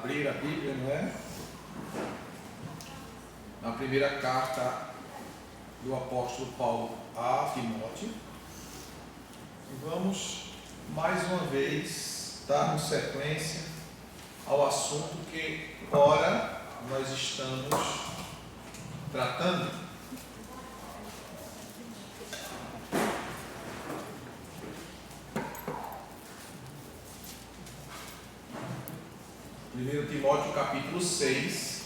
abrir a Bíblia, não é? Na primeira carta do apóstolo Paulo a Timóteo. E vamos mais uma vez dar sequência ao assunto que ora nós estamos tratando. Primeiro Timóteo capítulo 6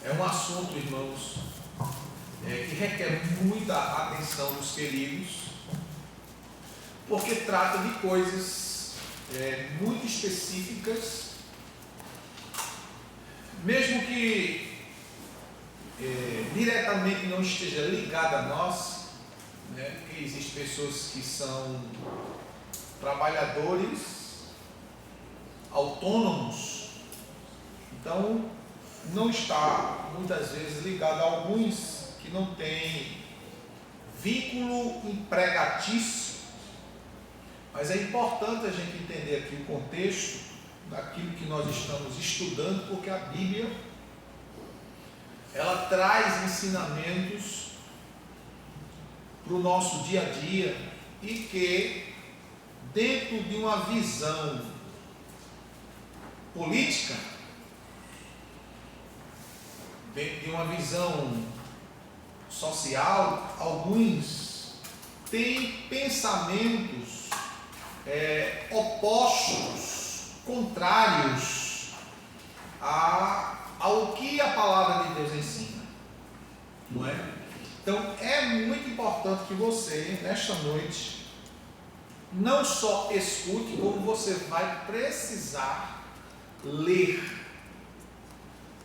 é um assunto, irmãos, que requer muita atenção dos queridos, porque trata de coisas muito específicas, mesmo que diretamente não esteja ligada a nós, né? Porque existem pessoas que são trabalhadores autônomos, então não está muitas vezes ligado a alguns que não têm vínculo empregatício, mas é importante a gente entender aqui o contexto daquilo que nós estamos estudando, porque a Bíblia ela traz ensinamentos para o nosso dia a dia e que dentro de uma visão política, dentro de uma visão social, alguns têm pensamentos opostos, contrários ao que a palavra de Deus ensina, não é? Então é muito importante que você, nesta noite, não só escute, como você vai precisar ler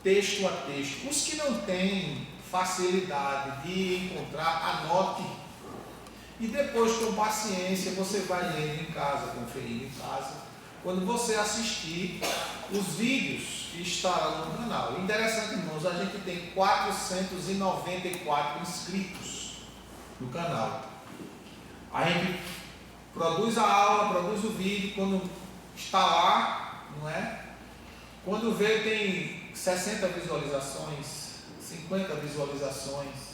texto a texto. Os que não têm facilidade de encontrar, anote e depois, com paciência, você vai lendo em casa, conferindo em casa, quando você assistir os vídeos que estarão no canal. Interessante, irmãos, a gente tem 494 inscritos no canal. A gente produz a aula, produz o vídeo, quando está lá, não é? Quando vê, tem 60 visualizações, 50 visualizações.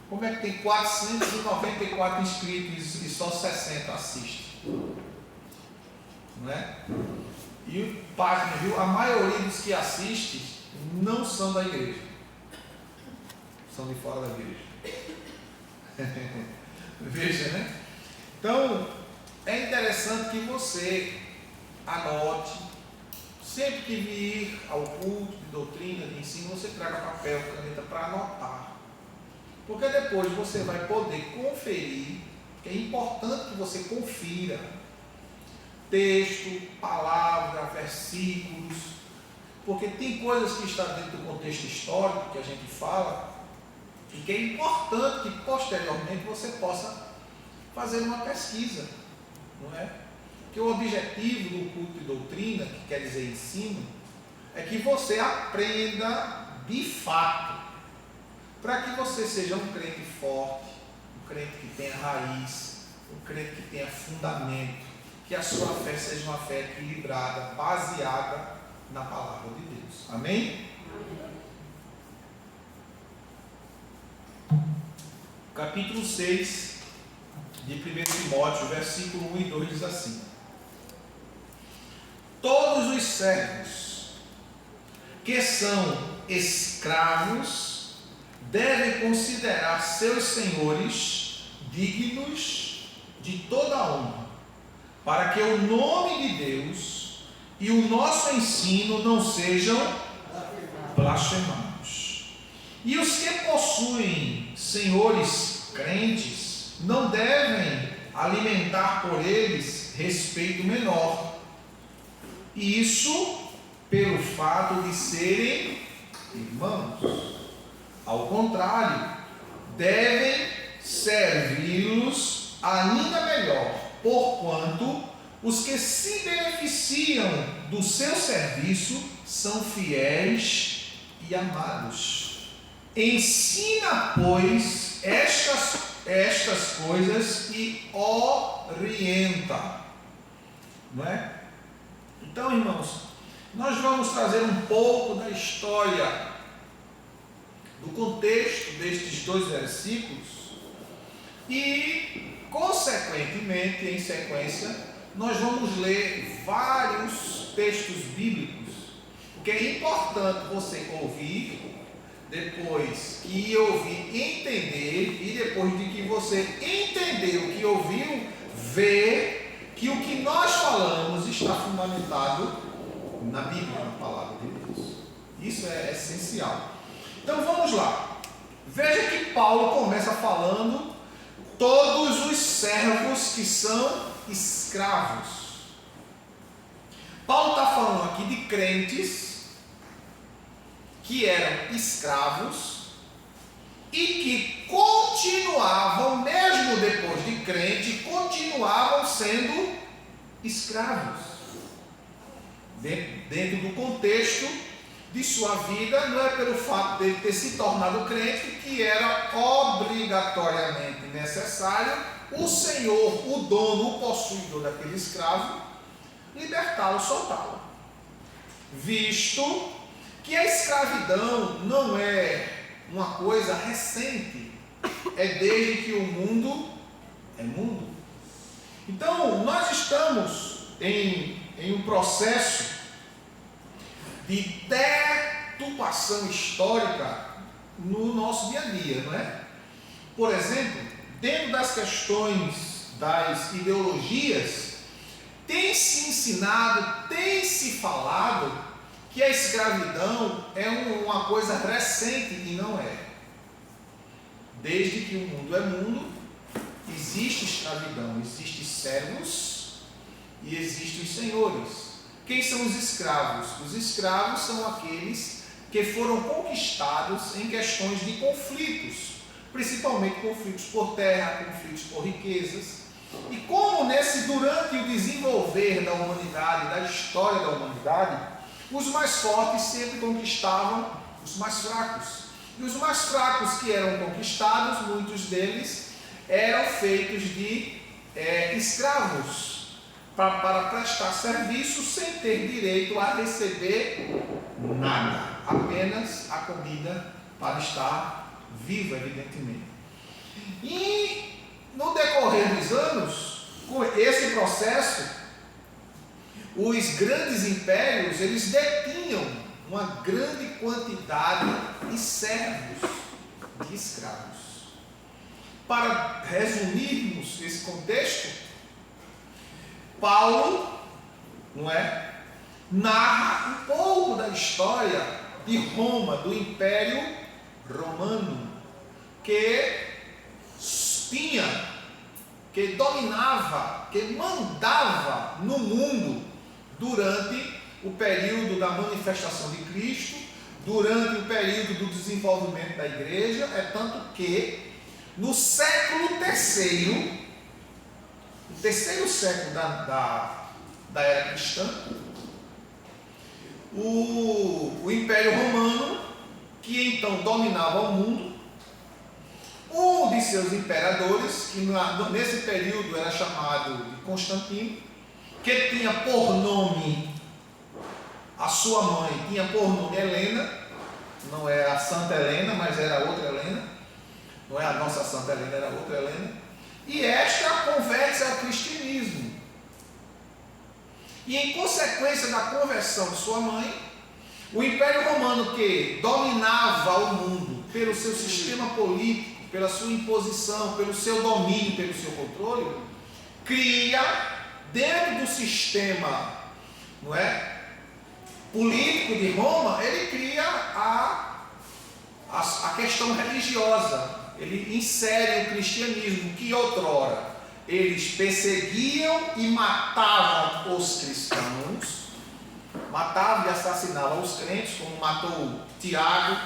Como é que tem 494 inscritos e só 60 assistem? Não é? E página, viu? A maioria dos que assistem não são da igreja, são de fora da igreja. Veja, né? Então, é interessante que você anote. Sempre que vir ao culto de doutrina, de ensino, você traga papel, caneta para anotar. Porque depois você vai poder conferir, que é importante que você confira texto, palavra, versículos, porque tem coisas que estão dentro do contexto histórico que a gente fala, e que é importante que posteriormente você possa fazer uma pesquisa, não é? Que o objetivo do culto de doutrina, que quer dizer ensino, é que você aprenda de fato, para que você seja um crente forte, um crente que tenha raiz, um crente que tenha fundamento, que a sua fé seja uma fé equilibrada, baseada na palavra de Deus. Amém? Capítulo 6 de 1 Timóteo, versículo 1 e 2 diz assim: todos os servos que são escravos devem considerar seus senhores dignos de toda honra, para que o nome de Deus e o nosso ensino não sejam blasfemados. E os que possuem senhores crentes não devem alimentar por eles respeito menor. E isso pelo fato de serem irmãos. Ao contrário, devem servi-los ainda melhor, porquanto os que se beneficiam do seu serviço são fiéis e amados. Ensina, pois, estas coisas e orienta. Não é? Então, irmãos, nós vamos trazer um pouco da história, do contexto destes 2 versículos e, consequentemente, em sequência, nós vamos ler vários textos bíblicos, porque é importante você ouvir, depois que ouvir, entender, e depois de que você entender o que ouviu, ver que o que nós falamos está fundamentado na Bíblia, na palavra de Deus. Isso é essencial. Então vamos lá. Veja que Paulo começa falando todos os servos que são escravos. Paulo está falando aqui de crentes que eram escravos e que continuavam, mesmo depois de crente, continuavam sendo escravos. Dentro do contexto de sua vida, não é pelo fato de ele ter se tornado crente que era obrigatoriamente necessário o senhor, o dono, o possuidor daquele escravo, libertá-lo, soltá-lo. Visto que a escravidão não é uma coisa recente, é desde que o mundo é mundo. Então, nós estamos em um processo de deturpação histórica no nosso dia a dia, não é? Por exemplo, dentro das questões das ideologias, tem se ensinado, tem se falado que a escravidão é uma coisa recente e não é. Desde que o mundo é mundo, existe escravidão, existem servos e existem os senhores. Quem são os escravos? Os escravos são aqueles que foram conquistados em questões de conflitos, principalmente conflitos por terra, conflitos por riquezas. E como durante o desenvolver da humanidade, da história da humanidade, os mais fortes sempre conquistavam os mais fracos. E os mais fracos que eram conquistados, muitos deles eram feitos de escravos, para prestar serviço sem ter direito a receber nada, apenas a comida para estar vivo, evidentemente. E no decorrer dos anos, com esse processo, os grandes impérios, eles detinham uma grande quantidade de servos, de escravos. Para resumirmos esse contexto, Paulo, narra um pouco da história de Roma, do Império Romano, que dominava, que mandava no mundo durante o período da manifestação de Cristo, durante o período do desenvolvimento da igreja. É tanto que no século III, o terceiro século da era cristã, o Império Romano, que então dominava o mundo, um de seus imperadores, que nesse período era chamado de Constantino, que tinha por nome, a sua mãe tinha por nome Helena, não era a Santa Helena, mas era outra Helena, não é a nossa Santa Helena, era outra Helena, e esta converte ao cristianismo. E em consequência da conversão de sua mãe, o Império Romano, que dominava o mundo pelo seu sistema político, pela sua imposição, pelo seu domínio, pelo seu controle, cria, dentro do sistema, político de Roma, ele cria a questão religiosa. Ele insere o cristianismo, que outrora eles perseguiam e matavam os cristãos, matavam e assassinavam os crentes, como matou Tiago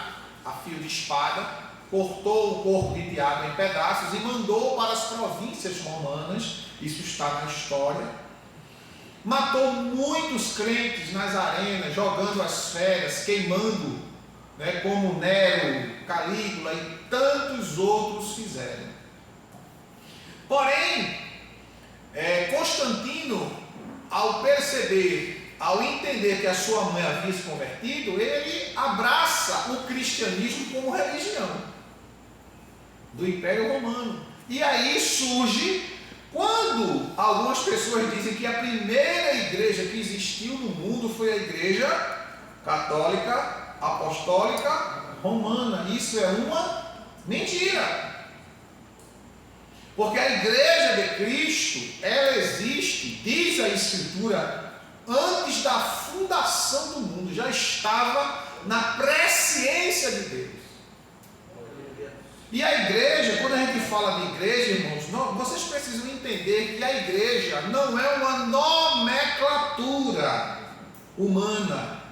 a fio de espada, cortou o corpo de Tiago em pedaços e mandou para as províncias romanas. Isso está na história. Matou muitos crentes nas arenas, jogando as feras, queimando, como Nero, Calígula e tantos outros fizeram. Porém, Constantino, ao perceber ao entender que a sua mãe havia se convertido, ele abraça o cristianismo como religião do Império Romano. E aí surge, quando algumas pessoas dizem que a primeira igreja que existiu no mundo foi a igreja católica, apostólica, romana. Isso é uma mentira. Porque a igreja de Cristo, ela existe, diz a Escritura, antes da fundação do mundo, já estava na presciência de Deus. E a igreja, quando a gente fala de igreja, irmãos, vocês precisam entender que a igreja não é uma nomenclatura humana.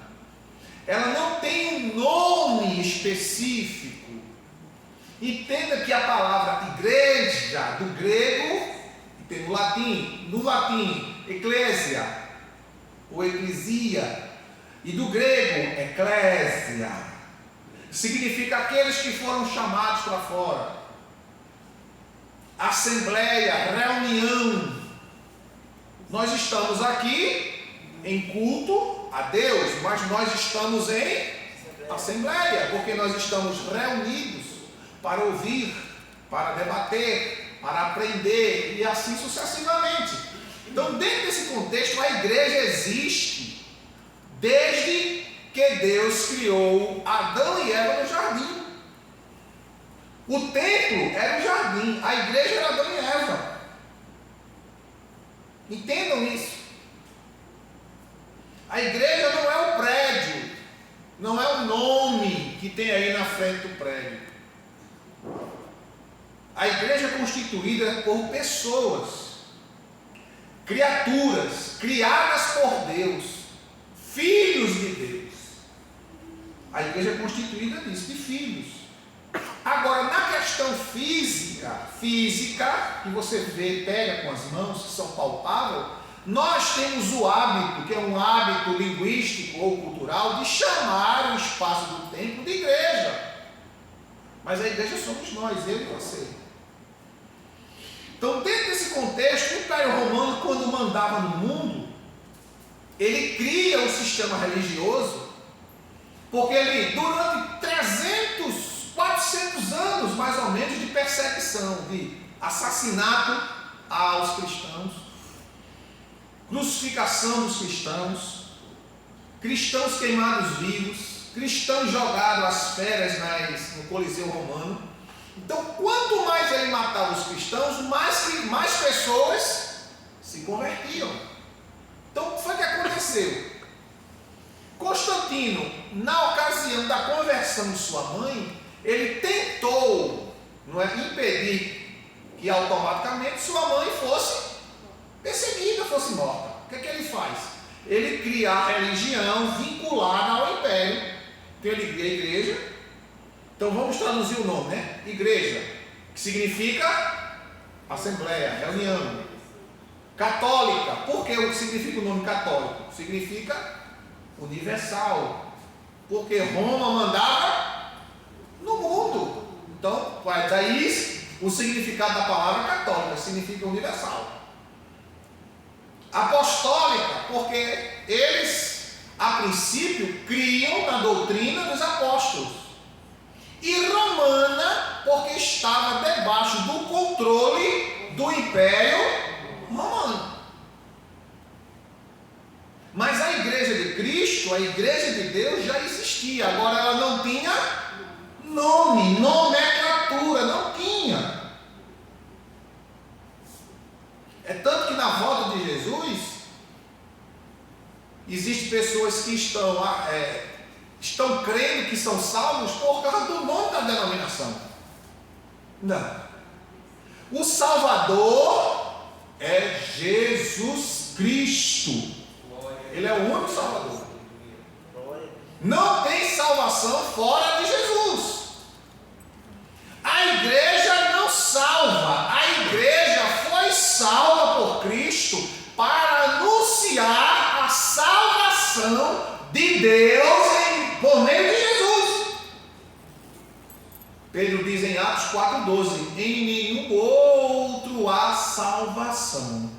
Ela não tem um nome específico. Entenda que a palavra igreja, do grego, tem no latim, eclésia, ou eclesia, e do grego, eclésia, significa aqueles que foram chamados para fora. Assembleia, reunião. Nós estamos aqui em culto a Deus, mas nós estamos em assembleia, porque nós estamos reunidos para ouvir, para debater, para aprender e assim sucessivamente. Então, dentro desse contexto, a igreja existe desde que Deus criou Adão e Eva no jardim. O templo era o jardim, a igreja era Adão e Eva. Entendam isso. A igreja não é o prédio, não é o nome que tem aí na frente do prédio. A igreja é constituída por pessoas, criaturas, criadas por Deus, filhos de Deus. A igreja é constituída disso, de filhos. Agora, na questão física, que você vê, pega com as mãos, que são palpáveis, nós temos o hábito, que é um hábito linguístico ou cultural, de chamar o espaço do templo de igreja. Mas a igreja somos nós, eu e você. Então, dentro desse contexto, o Império Romano, quando mandava no mundo, ele cria o sistema religioso, porque ele, durante 400 anos, mais ou menos, de perseguição, de assassinato aos cristãos, crucificação dos cristãos, cristãos queimados vivos, cristãos jogados às feras no Coliseu Romano. Então, quanto mais ele matava os cristãos, mais pessoas se convertiam. Então, o que foi que aconteceu? Constantino, na ocasião da conversão de sua mãe, ele tentou impedir que automaticamente sua mãe fosse perseguida, fosse morta. O que é que ele faz? Ele cria a religião vinculada ao império. Então ele cria a igreja. Então vamos traduzir o nome, né? Igreja, que significa assembleia, reunião. Católica. Por que significa o nome católico? Significa universal. Porque Roma mandava no mundo. Então, daí o significado da palavra católica significa universal. Apostólica, porque eles, a princípio, criam na doutrina dos apóstolos. E romana, porque estava debaixo do controle do Império Romano. Mas a igreja de Cristo, a igreja de Deus já existia. Agora ela não tinha nome, nomenclatura, não tinha. É tanto que na volta de Jesus, existem pessoas que estão crendo que são salvos por causa do nome da denominação. Não. O Salvador é Jesus Cristo. Ele é o único Salvador. Não tem salvação fora de Jesus. A igreja não salva. A igreja foi salva por Cristo para anunciar a salvação de Deus por meio de Jesus. Pedro diz em Atos 4,12: em nenhum outro há salvação,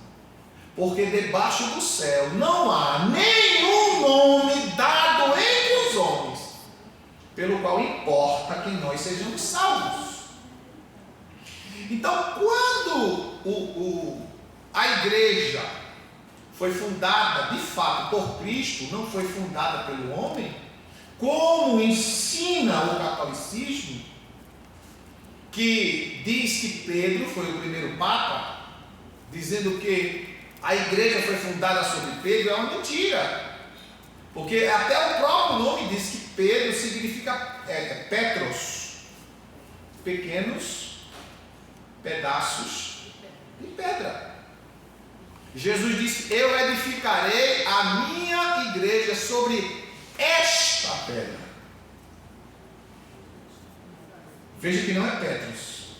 porque debaixo do céu não há nenhum nome dado entre os homens, pelo qual importa que nós sejamos salvos. Então, quando a igreja foi fundada de fato por Cristo, não foi fundada pelo homem, como ensina o catolicismo, que diz que Pedro foi o primeiro papa, dizendo que a igreja foi fundada sobre Pedro, é uma mentira, porque até o próprio nome diz que Pedro significa Petros, pequenos pedaços de pedra. Jesus disse: eu edificarei a minha igreja sobre esta pedra. Veja que não é Petros.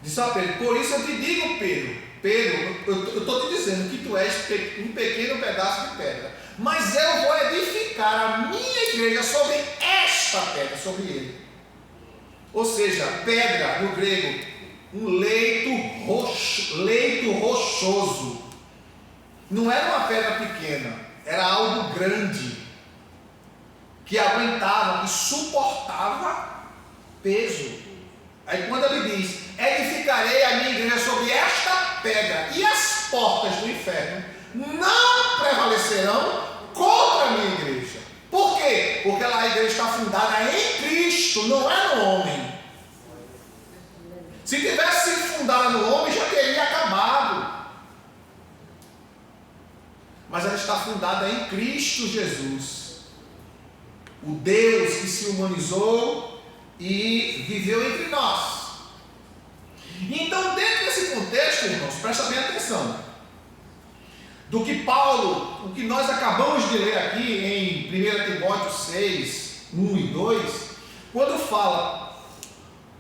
Disse a Pedro: por isso eu te digo, Pedro, eu estou te dizendo que tu és um pequeno pedaço de pedra, mas eu vou edificar a minha igreja sobre esta pedra, sobre ele. Ou seja, pedra no grego, um leito rochoso. Não era uma pedra pequena, era algo grande, que aguentava, que suportava peso. Aí quando ele diz: edificarei a minha igreja sobre esta pedra, e as portas do inferno não prevalecerão contra a minha igreja. Por quê? Porque a igreja está fundada em Cristo, não é no homem. Se tivesse sido fundada no homem, já teria acabado. Mas ela está fundada em Cristo Jesus, o Deus que se humanizou e viveu entre nós. Então, dentro desse contexto, irmãos, presta bem atenção do que Paulo, o que nós acabamos de ler aqui em 1 Timóteo 6, 1 e 2, quando fala: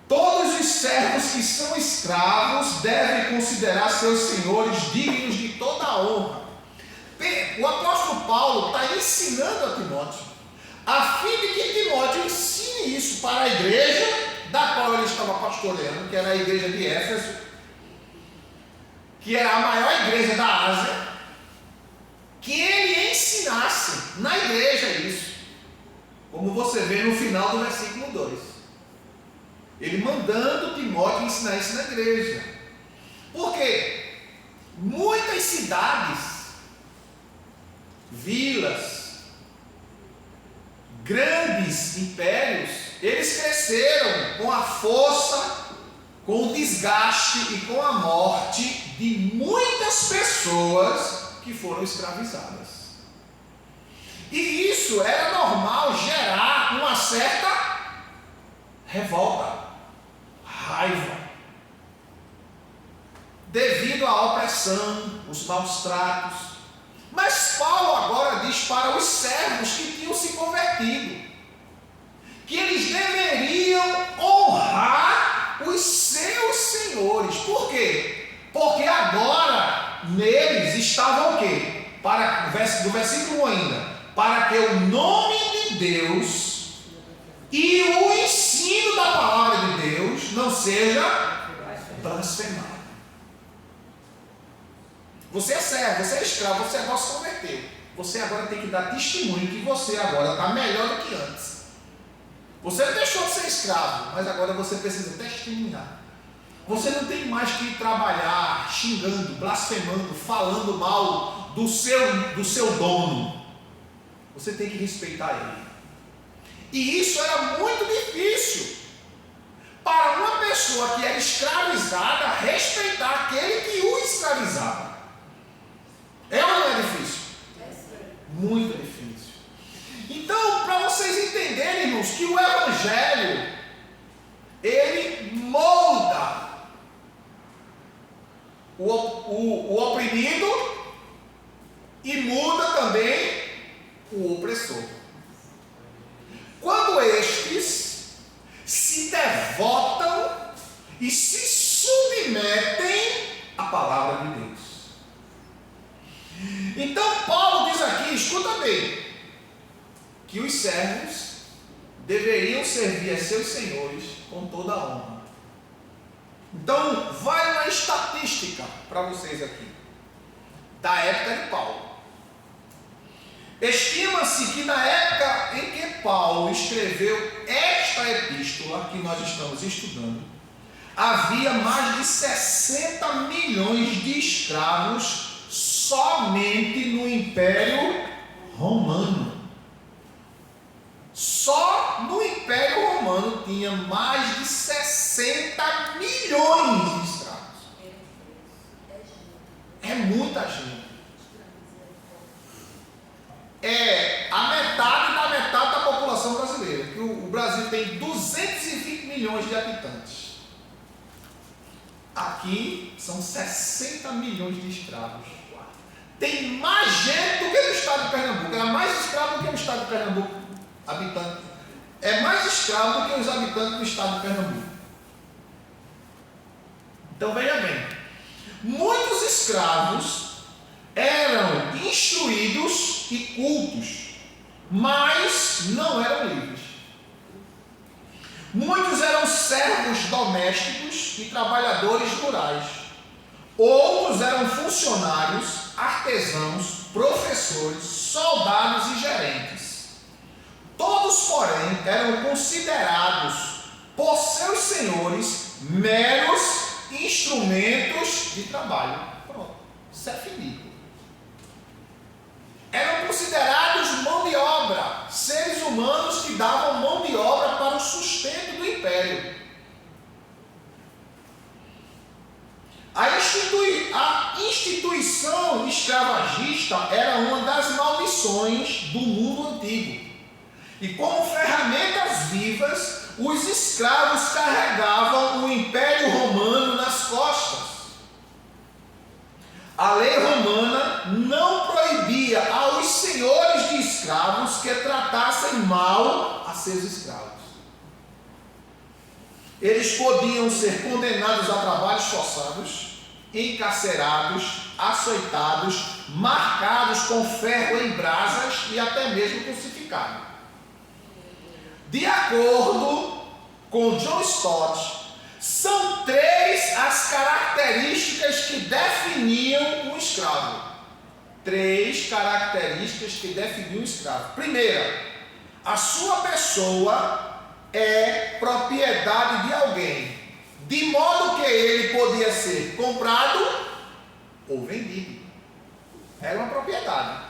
todos os servos que são escravos devem considerar seus senhores dignos de toda a honra. O apóstolo Paulo está ensinando a Timóteo, a fim de que Timóteo ensine isso para a igreja da qual ele estava pastoreando, que era a igreja de Éfeso, que era a maior igreja da Ásia, que ele ensinasse na igreja isso, como você vê no final do versículo 2. Ele mandando Timóteo ensinar isso na igreja. Porque muitas cidades, vilas, grandes impérios, eles cresceram com a força, com o desgaste e com a morte de muitas pessoas que foram escravizadas. E isso era normal gerar uma certa revolta, raiva, devido à opressão, os maus tratos. Mas Paulo agora diz para os servos que tinham se convertido, que eles deveriam honrar os seus senhores. Por quê? Porque agora neles estava o quê? Do versículo 1 ainda, para que o nome de Deus e o ensino da palavra de Deus não seja blasfemado. Você é servo, você é escravo, você agora se converteu. Você agora tem que dar testemunho que você agora está melhor do que antes. Você deixou de ser escravo, mas agora você precisa testemunhar. Você não tem mais que trabalhar xingando, blasfemando, falando mal do seu dono. Você tem que respeitar ele. E isso era muito difícil para uma pessoa que era escravizada respeitar aquele que o escravizava. É ou não é difícil? Muito difícil. Então, para vocês entenderem, irmãos, que o Evangelho, ele molda o oprimido e muda também o opressor. Quando estes se devotam e se submetem à palavra de Deus. Então Paulo diz aqui, escuta bem, que os servos deveriam servir a seus senhores com toda a honra. Então vai uma estatística para vocês aqui. da época de Paulo. Estima-se que na época em que Paulo escreveu esta epístola que nós estamos estudando, havia mais de 60 milhões de escravos somente no Império Romano. Só no Império Romano tinha mais de 60 milhões de escravos. É muita gente. É a metade da população brasileira. Que o Brasil tem 220 milhões de habitantes. Aqui são 60 milhões de escravos. Tem mais gente do que no estado de Pernambuco. É mais escravo do que o estado de Pernambuco. Habitante. É mais escravo do que os habitantes do estado de Pernambuco. Então veja bem. Muitos escravos eram instruídos e cultos, mas não eram livres. Muitos eram servos domésticos e trabalhadores rurais. Outros eram funcionários, artesãos, professores, soldados e gerentes. Todos, porém, eram considerados por seus senhores meros instrumentos de trabalho. Pronto, isso é finito. Eram considerados mão de obra, seres humanos que davam mão de obra para o sustento do império. A instituição escravagista era uma das maldições do mundo antigo. E como ferramentas vivas, os escravos carregavam o Império Romano nas costas. A lei romana não proibia aos senhores de escravos que tratassem mal a seus escravos. Eles podiam ser condenados a trabalhos forçados, encarcerados, açoitados, marcados com ferro em brasas e até mesmo crucificados. De acordo com John Stott, são 3 as características que definiam um escravo. 3 características que definiam um escravo. Primeira, a sua pessoa é propriedade de alguém, de modo que ele podia ser comprado ou vendido. Era uma propriedade.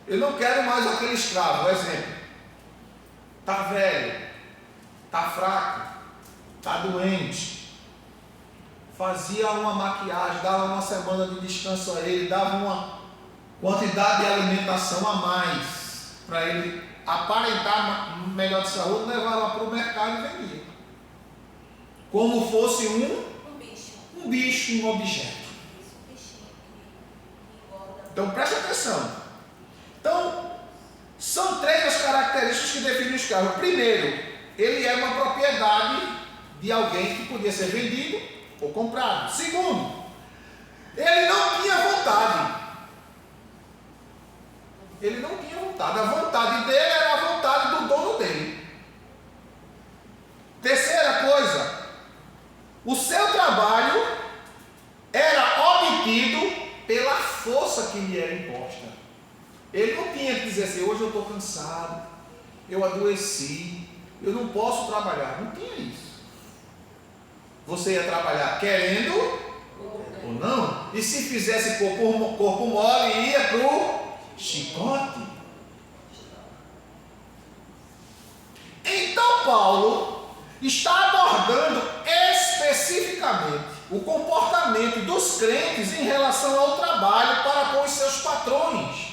Eu não quero mais aquele escravo, por exemplo. Está velho, está fraco, está doente. Fazia uma maquiagem, dava uma semana de descanso a ele, dava uma quantidade de alimentação a mais para ele aparentar melhor de saúde, levava para o mercado e vendia. Como fosse um bicho, um objeto. Então preste atenção. Então, são 3 as características que definem o escravo. Primeiro, ele é uma propriedade de alguém que podia ser vendido ou comprado. Segundo, ele não tinha vontade. Ele não tinha vontade. A vontade dele era a vontade do dono dele. Terceira coisa, o seu trabalho era obtido pela força que lhe era imposta. Ele não tinha que dizer assim, hoje eu estou cansado, eu adoeci, eu não posso trabalhar. Não tinha isso. Você ia trabalhar querendo ou não. E se fizesse corpo mole, ia para o chicote. Então Paulo está abordando especificamente o comportamento dos crentes em relação ao trabalho para com os seus patrões,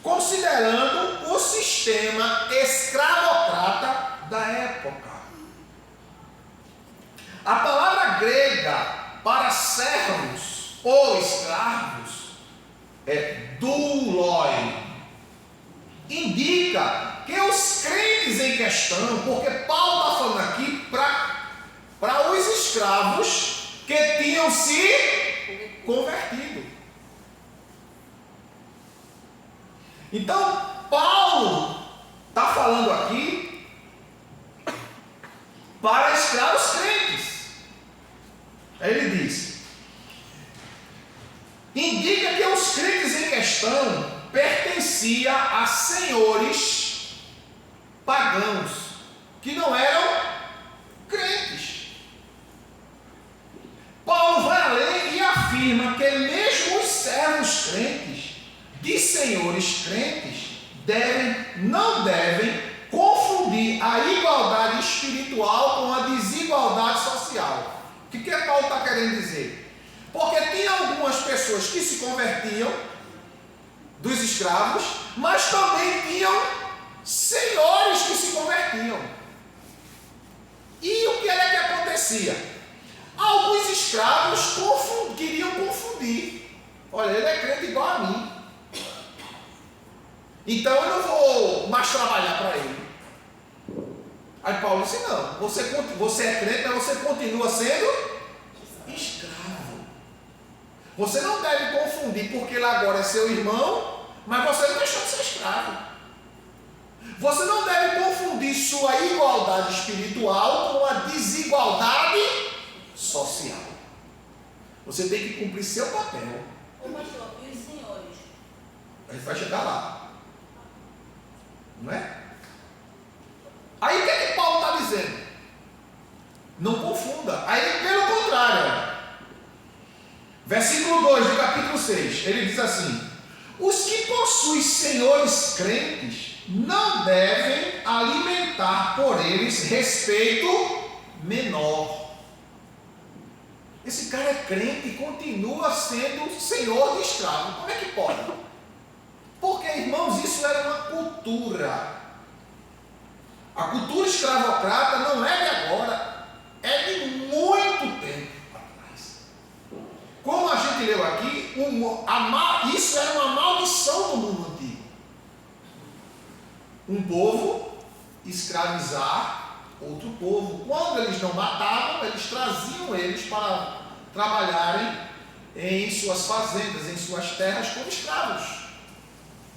considerando o sistema escravocrata da época. A palavra grega para servos ou escravos é douloi. Indica que os crentes em questão, porque Paulo está falando aqui para os escravos que tinham se convertido. Então, Paulo está falando aqui para escravos crentes. Aí ele diz: indica que os crentes em questão pertenciam a senhores pagãos, que não eram crentes. Paulo vai além e afirma que mesmo os servos crentes, de senhores crentes, não devem confundir a igualdade espiritual com a desigualdade social. O que Paulo está querendo dizer? Porque tinha algumas pessoas que se convertiam dos escravos, mas também tinham senhores que se convertiam. E o que era que acontecia? Alguns escravos queriam confundir. Olha, ele é crente igual a mim, então eu não vou mais trabalhar para ele. Aí Paulo disse, não, você é crente, mas você continua sendo escravo. Você não deve confundir, porque ele agora é seu irmão, mas você não deixou de ser escravo. Você não deve confundir sua igualdade espiritual com a desigualdade social. Você tem que cumprir seu papel. Ô pastor, e os senhores? A gente vai chegar lá. Não é? Aí o que é que Paulo está dizendo? Não confunda. Aí pelo contrário, versículo 2 do capítulo 6, ele diz assim: os que possuem senhores crentes não devem alimentar por eles respeito menor. Esse cara é crente e continua sendo senhor de escravo. Como é que pode? Porque, irmãos, isso era uma cultura. A cultura escravocrata não é de agora, é de muito tempo atrás. Como a gente leu aqui, isso era uma maldição do mundo antigo. Um povo escravizar outro povo. Quando eles não matavam, eles traziam eles para trabalharem em suas fazendas, em suas terras como escravos.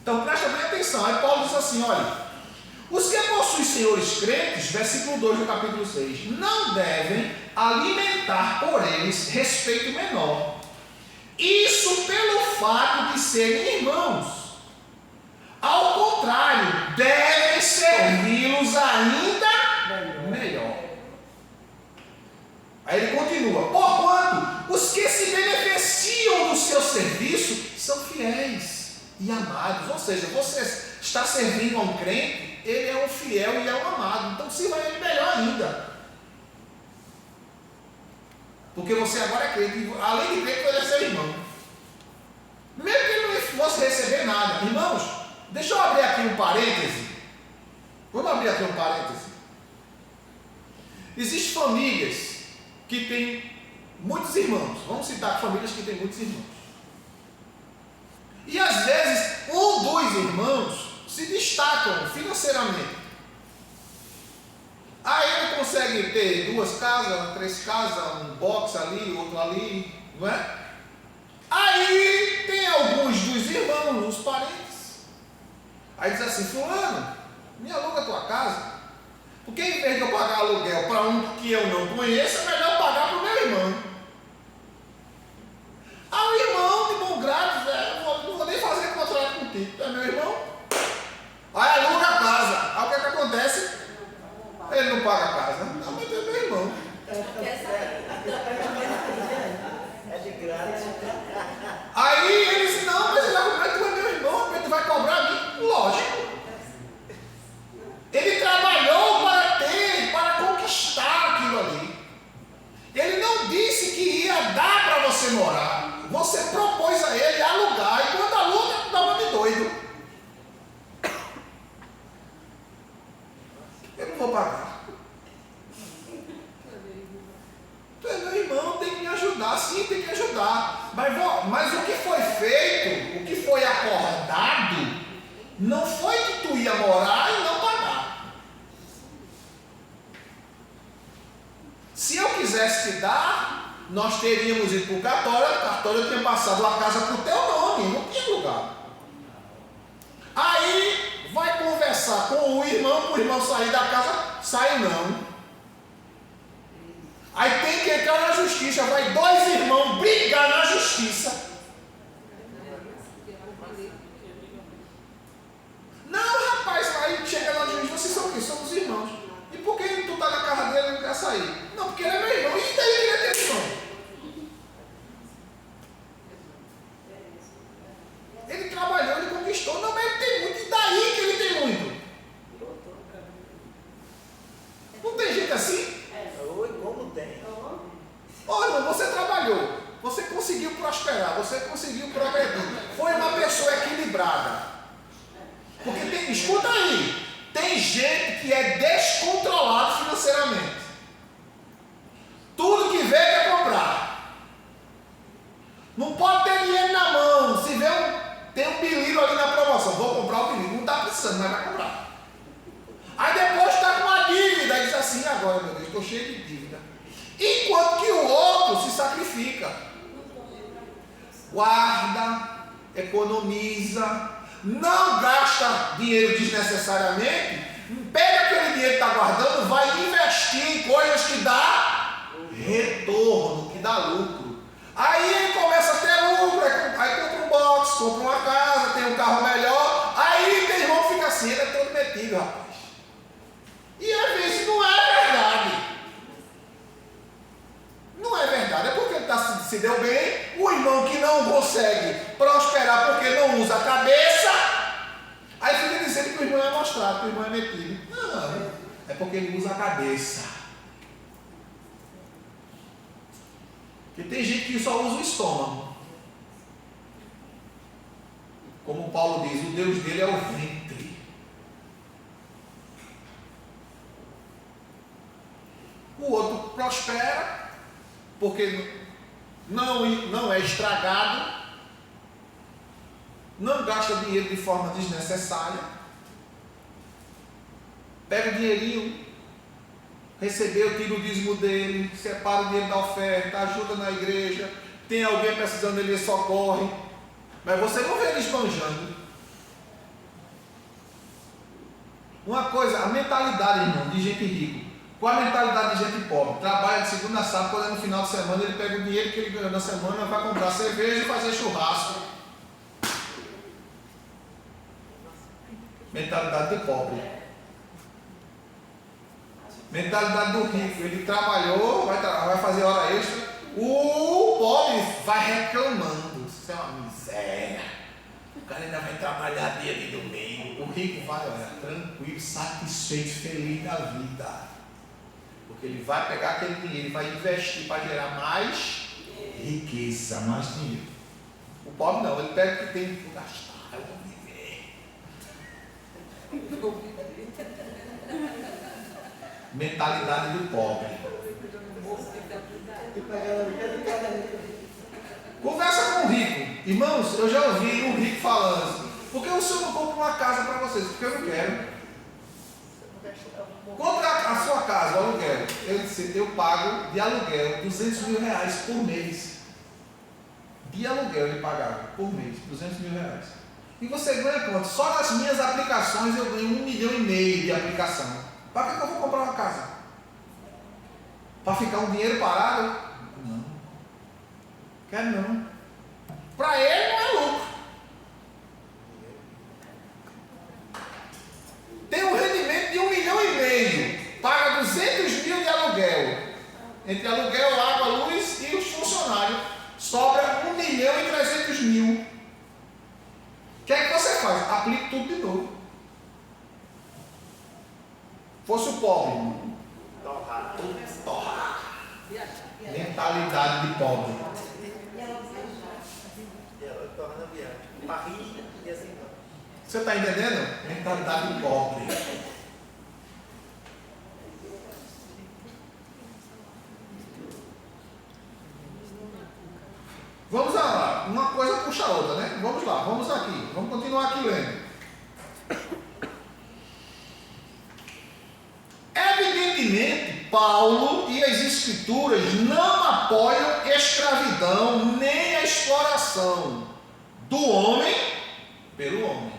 Então presta bem atenção. Aí Paulo diz assim, olha: os que possuem senhores crentes, versículo 2 do capítulo 6, não devem alimentar por eles respeito menor. Isso pelo fato de serem irmãos. Ao contrário, devem servi-los ainda melhor. Aí ele continua: porquanto os que se beneficiam do seu serviço são fiéis e amados. Ou seja, você está servindo a um crente, ele é um fiel e é um amado. Então sirva ele melhor ainda. Porque você agora é crente. Além de crente, ele é seu irmão. Mesmo que ele não fosse receber nada. Irmãos, deixa eu abrir aqui um parêntese. Vamos abrir aqui um parêntese. Existem famílias que têm muitos irmãos. Vamos citar famílias que têm muitos irmãos. E às vezes, um dos irmãos se destacam financeiramente. Aí ele consegue ter 2 casas, 3 casas, um box ali, outro ali, não é? Aí tem alguns dos irmãos, os parentes. Aí diz assim: fulano, me aluga a tua casa. Porque em vez de eu pagar aluguel para um que eu não conheço, é melhor pagar para o meu irmão. Aí o irmão, de bom grado, não vou nem fazer contrato contigo, é meu irmão. Aí aluga a casa. Aí o que é que acontece? Ele não paga a casa. Não, mas é meu irmão. É de graça. Aí ele disse: não, mas ele argumenta que tu é meu irmão, como é que tu vai cobrar a mim? Lógico. Ele trabalhou para conquistar aquilo ali. Ele não disse que ia dar para você morar. Você propôs a ele alugar. E quando aluga, dá uma de doido. Eu não vou pagar. Tu é meu irmão, tem que me ajudar. Sim, tem que ajudar. Mas o que foi feito, o que foi acordado, não foi que tu ia morar e não pagar. Se eu quisesse te dar, nós teríamos ido para o cartório, eu tinha passado a casa para o teu nome, não tinha lugar. Aí vai conversar com o irmão, para o irmão sair da casa, sai não. Aí tem que entrar na justiça, vai 2 irmãos brigar na justiça. escuta aí, tem gente que é descontrolado financeiramente. Tudo que vê quer comprar. Não pode ter dinheiro na mão. Se vê tem um bilhete ali na promoção, vou comprar o bilhete. Não está precisando, mas vai comprar. Aí depois está com uma dívida e diz assim, agora meu Deus, estou cheio de dívida. Enquanto que o outro se sacrifica. Guarda, economiza, não gasta dinheiro desnecessariamente, pega aquele dinheiro que está guardando, vai investir em coisas que dá retorno, que dá lucro. Aí ele começa a ter lucro, aí compra um box, compra uma casa, tem um carro melhor, aí tem irmão que fica assim, ele é todo metido, rapaz. E às vezes não é verdade. Não é verdade, é porque ele se deu bem. O irmão que não consegue prosperar porque não usa a cabeça, aí fica dizendo que o irmão é mostrado, que o irmão é metido. Não, é porque ele usa a cabeça. Porque tem gente que só usa o estômago. Como Paulo diz, o Deus dele é o ventre. O outro prospera porque não é estragado, não gasta dinheiro de forma desnecessária, pega o dinheirinho, recebeu, tira o dízimo dele, separa o dinheiro da oferta, ajuda na igreja, tem alguém precisando, ele socorre, mas você não vê ele esbanjando. Uma coisa, a mentalidade, irmão, de gente rica. Qual a mentalidade de gente pobre? Trabalha de segunda a sábado, quando é no final de semana, ele pega o dinheiro que ele ganhou na semana, vai comprar cerveja e fazer churrasco. Mentalidade de pobre. Mentalidade do rico. Ele trabalhou, vai fazer hora extra. O pobre vai reclamando. Isso é uma miséria. O cara ainda vai trabalhar dia de domingo. O rico vai, olha, tranquilo, satisfeito, feliz da vida. Porque ele vai pegar aquele dinheiro e vai investir para gerar mais riqueza, mais dinheiro. O pobre não, ele pega o que tem para gastar, eu vou viver. Mentalidade do pobre. Conversa com o rico. Irmãos, eu já ouvi um rico falando assim, por que o senhor não compra uma casa para vocês? Porque eu não quero. Compra a sua casa, o aluguel. Ele disse, eu pago de aluguel 200 mil reais por mês. De aluguel ele pagava por mês, 200 mil reais. E você ganha quanto? Só nas minhas aplicações eu ganho 1,5 milhão de aplicação. Para que eu vou comprar uma casa? Para ficar um dinheiro parado? Não. Quero não. Para ele não é lucro. Tem um rendimento de 1,5 milhão, paga 200 mil de aluguel, entre aluguel, água, luz e os funcionários, sobra 1,3 milhão. O que é que você faz? Aplica tudo de novo. Fosse o pobre, torrar. Mentalidade de pobre. Você está entendendo? Mentalidade pobre. Vamos lá, uma coisa puxa a outra, né? Vamos lá, vamos aqui, vamos continuar aqui lendo. Evidentemente, Paulo e as Escrituras não apoiam escravidão nem a exploração do homem pelo homem.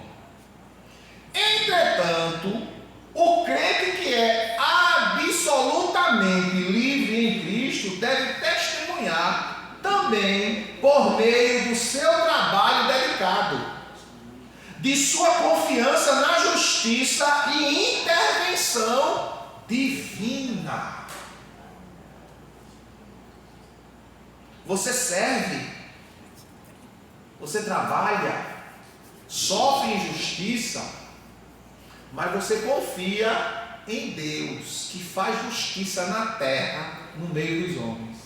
Entretanto, o crente que é absolutamente livre em Cristo deve testemunhar também por meio do seu trabalho dedicado, de sua confiança na justiça e intervenção divina. Você serve, você trabalha, sofre injustiça, mas você confia em Deus, que faz justiça na terra, no meio dos homens.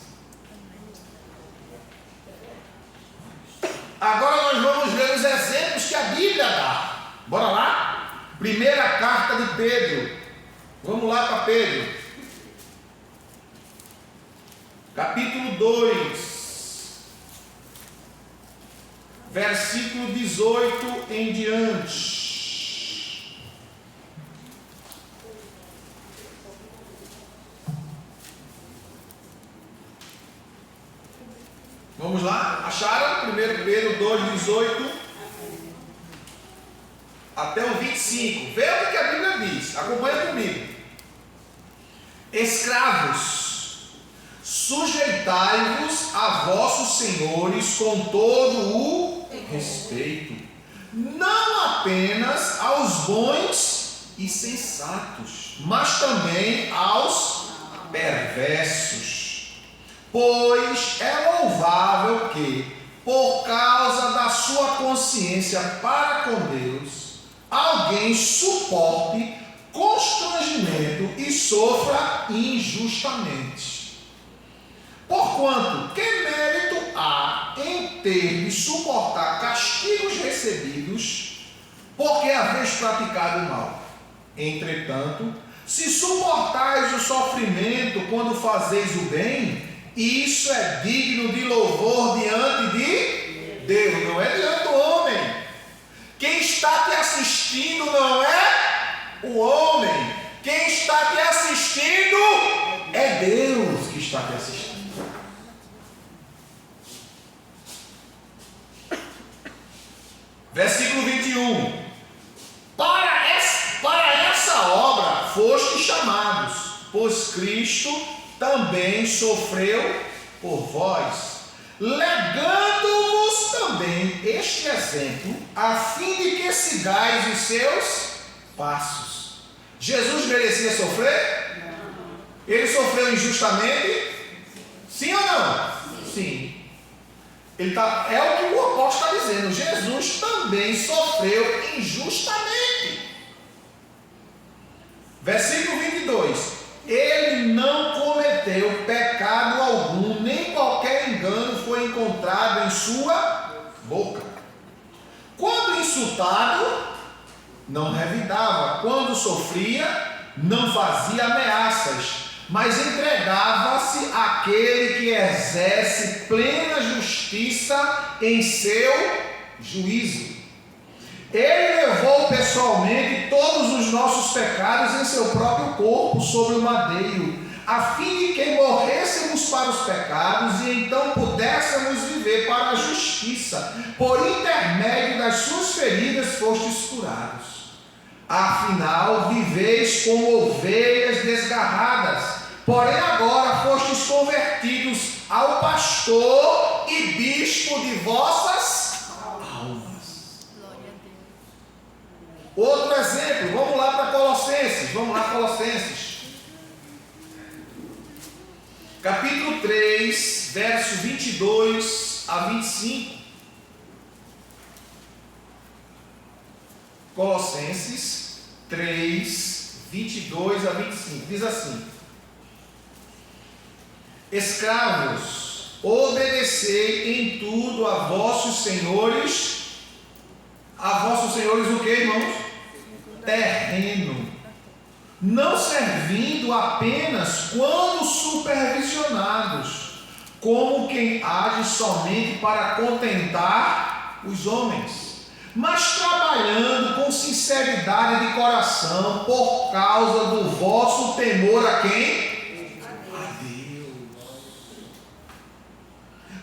Agora nós vamos ver os exemplos que a Bíblia dá. Bora lá? Primeira carta de Pedro. Vamos lá para Pedro. Capítulo 2. Versículo 18 em diante. Vamos lá? Acharam? 1 Pedro 2, 18 até o 25. Vê o que a Bíblia diz. Acompanha comigo. Escravos, sujeitai-vos a vossos senhores com todo o respeito, não apenas aos bons e sensatos, mas também aos perversos. Pois é louvável que, por causa da sua consciência para com Deus, alguém suporte constrangimento e sofra injustamente. Porquanto, que mérito há em ter de suportar castigos recebidos, porque haveis praticado o mal? Entretanto, se suportais o sofrimento quando fazeis o bem, isso é digno de louvor diante de Deus, não é diante do homem. Quem está te assistindo não é o homem. Quem está te assistindo é Deus que está te assistindo. Versículo 21. Para essa obra fostes chamados, pois Cristo também sofreu por vós, legando-vos também este exemplo, a fim de que sigais os seus passos. Jesus merecia sofrer? Não. Ele sofreu injustamente? Sim ou não? Sim. É o que o apóstolo está dizendo. Jesus também sofreu injustamente. Versículo 22. Ele não cometeu pecado algum, nem qualquer engano foi encontrado em sua boca. Quando insultado, não revidava. Quando sofria, não fazia ameaças, mas entregava-se àquele que exerce plena justiça em seu juízo. Ele levou pessoalmente todos os nossos pecados em seu próprio corpo sobre o madeiro, a fim de que morrêssemos para os pecados e então pudéssemos viver para a justiça. Por intermédio das suas feridas fostes curados. Afinal, viveis como ovelhas desgarradas, porém agora fostes convertidos ao pastor e bispo de vossas almas. Outro exemplo, vamos lá para Colossenses. Capítulo 3, verso 22 a 25. Colossenses 3, 22 a 25. Diz assim: Escravos, obedecei em tudo a vossos senhores. A vossos senhores o que, irmãos? Terreno. Não servindo apenas quando supervisionados, como quem age somente para contentar os homens, mas trabalhando com sinceridade de coração, por causa do vosso temor a quem? A Deus.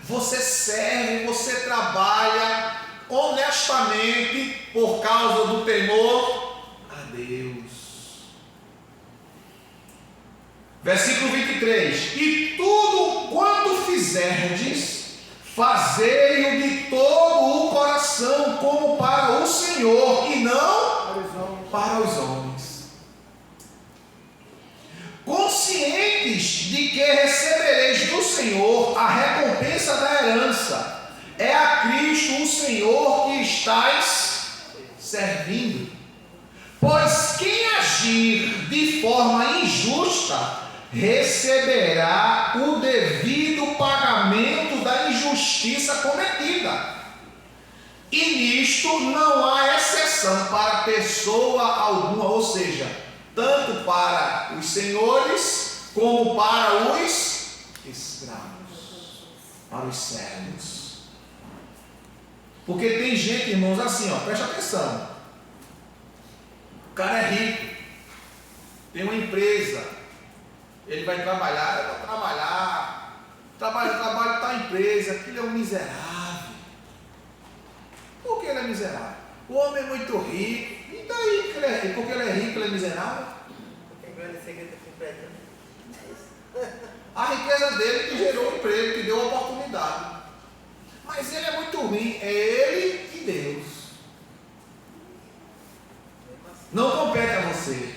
Você serve, você trabalha honestamente por causa do temor a Deus. Versículo 23. E tudo quanto fizerdes, fazei-o de todo o coração, como para o Senhor, e não para os homens. Conscientes de que recebereis do Senhor a recompensa da herança, é a Cristo o Senhor que estáis servindo. Pois quem agir de forma injusta receberá o devido pagamento da injustiça cometida. E nisto não há exceção para pessoa alguma, ou seja, tanto para os senhores como para os escravos, para os servos. Porque tem gente, irmãos, assim, ó, presta atenção. O cara é rico, tem uma empresa, ele vai trabalhar, trabalha, está em empresa, aquilo é um miserável. Por que ele é miserável? O homem é muito rico, e daí que ele é rico? Porque ele é rico, ele é miserável? A riqueza dele que gerou o emprego, que deu a oportunidade. Mas ele é muito ruim, é ele e Deus. Não compete a você.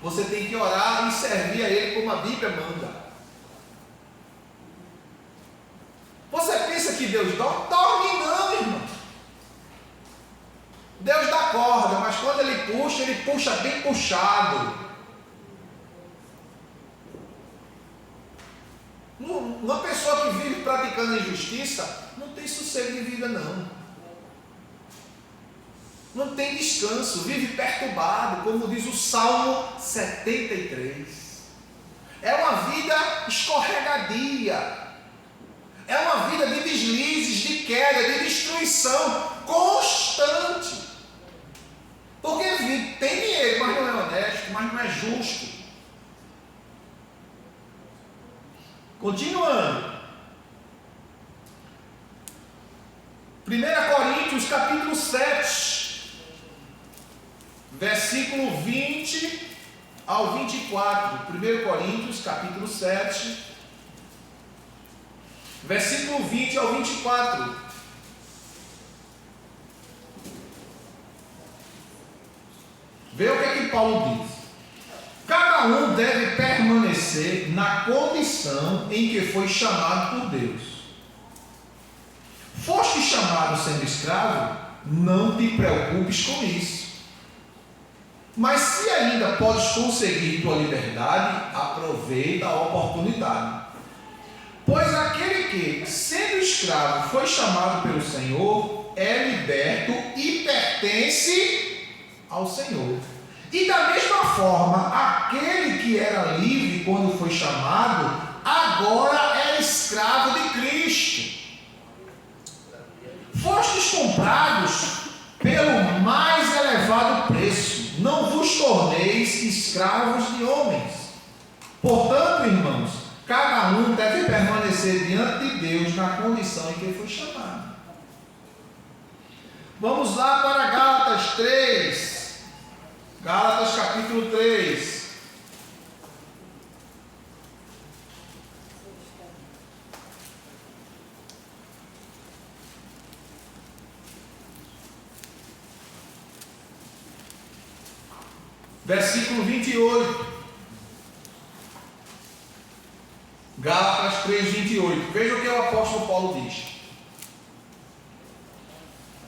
Você tem que orar e servir a ele como a Bíblia manda. Você pensa que Deus dorme? Dorme não, irmão. Deus dá corda, mas quando ele puxa bem puxado. Uma pessoa que vive praticando injustiça não tem sossego de vida, não. Não tem descanso, vive perturbado, como diz o Salmo 73. É uma vida escorregadia. É uma vida de deslizes, de queda, de destruição constante. Porque tem dinheiro, mas não é honesto, mas não é justo. Continuando. 1 Coríntios capítulo 7, versículo 20 ao 24. 1 Coríntios capítulo 7, versículo 20 ao 24. Vê o que é que Paulo diz. Cada um deve permanecer na condição em que foi chamado por Deus. Foste chamado sendo escravo? Não te preocupes com isso. Mas se ainda podes conseguir tua liberdade, aproveita a oportunidade. Pois aquele que, sendo escravo, foi chamado pelo Senhor, é liberto e pertence ao Senhor. E da mesma forma, aquele que era livre quando foi chamado, agora é escravo de Cristo. Fostes comprados pelo mais elevado preço, não vos torneis escravos de homens. Portanto, irmãos, cada um deve permanecer diante de Deus na condição em que foi chamado. Vamos lá para Gálatas 3. Gálatas capítulo 3. Versículo 28. Gálatas 3, 28. Veja o que o apóstolo Paulo diz.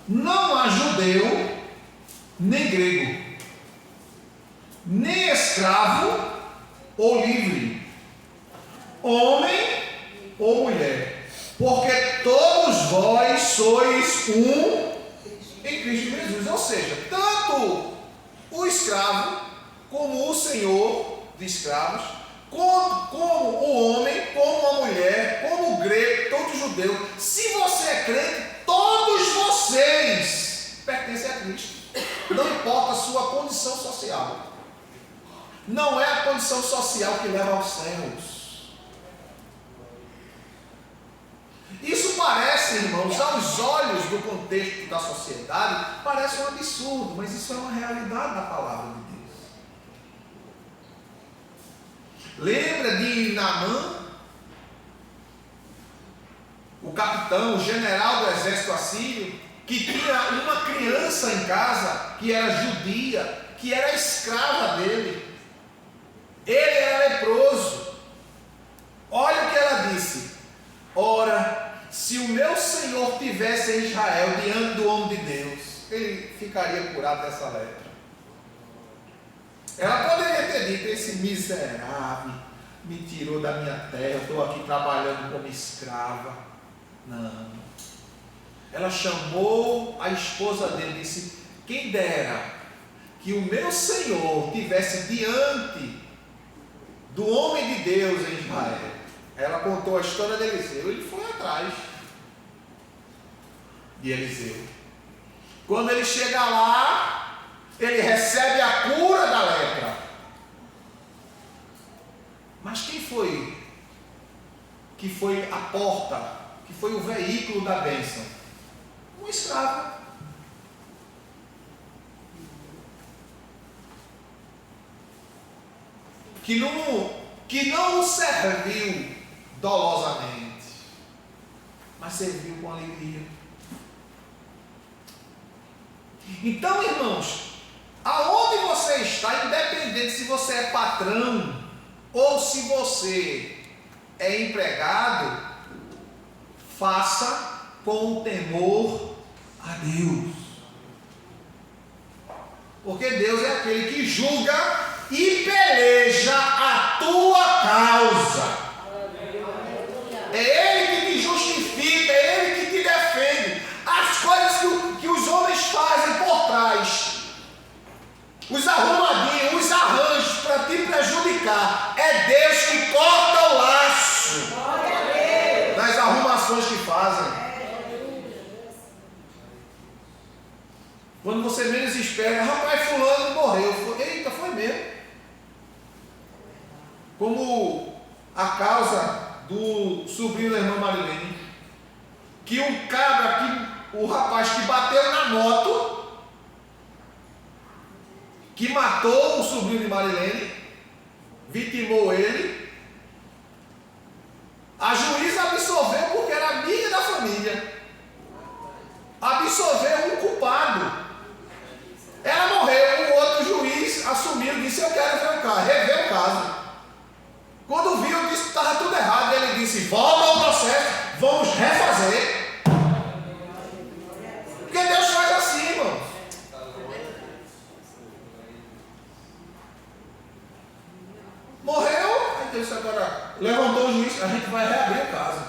Não há judeu, nem grego, nem escravo ou livre, homem ou mulher, porque todos vós sois um em Cristo Jesus. Ou seja, tanto o escravo como o senhor de escravos, como o homem, como a mulher, como o grego, todo judeu, se você é crente, todos vocês pertencem a Cristo. Não importa a sua condição social. Não é a condição social que leva aos céus. Isso parece, irmãos, aos olhos do contexto da sociedade, parece um absurdo, mas isso é uma realidade da palavra de Deus. Lembra de Naamã? O capitão, o general do exército assírio, que tinha uma criança em casa, que era judia, que era escrava dele. Ele era leproso. Olha o que ela disse. Ora, se o meu Senhor tivesse em Israel diante do homem de Deus, ele ficaria curado dessa lepra. Ela poderia ter dito: esse miserável me tirou da minha terra, eu estou aqui trabalhando como escrava. Não. ela chamou a esposa dele e disse: quem dera que o meu Senhor tivesse diante do homem de Deus em Israel. Ela contou a história de Eliseu. Ele foi atrás de Eliseu. Quando ele chega lá, ele recebe a cura da lepra. Mas quem foi que foi a porta, que foi o veículo da bênção? Um escravo. Que não o serviu dolosamente, mas serviu com alegria. Então, irmãos, aonde você está, independente se você é patrão ou se você é empregado, faça com temor a Deus. Porque Deus é aquele que julga e peleja a tua causa. É Ele que te justifica, é Ele que te defende. As coisas que os homens fazem por trás, os arrumadinhos, os arranjos para te prejudicar, é Deus que corta o laço das arrumações que fazem. Quando você menos espera, rapaz, fulano morreu. Eita, foi mesmo. Como a causa do sobrinho da irmã Marilene, que o rapaz que bateu na moto, que matou o sobrinho de Marilene, vitimou ele, a juíza absolveu porque era amiga da família, absolveu um culpado. Ela morreu, o outro juiz assumiu e disse: eu quero ver o caso, rever o caso. Quando viu, disse que estava tudo errado. Ele disse: volta ao processo, vamos refazer. Porque Deus faz assim, irmão. Morreu, aí Deus agora levantou o juiz, a gente vai reabrir o caso.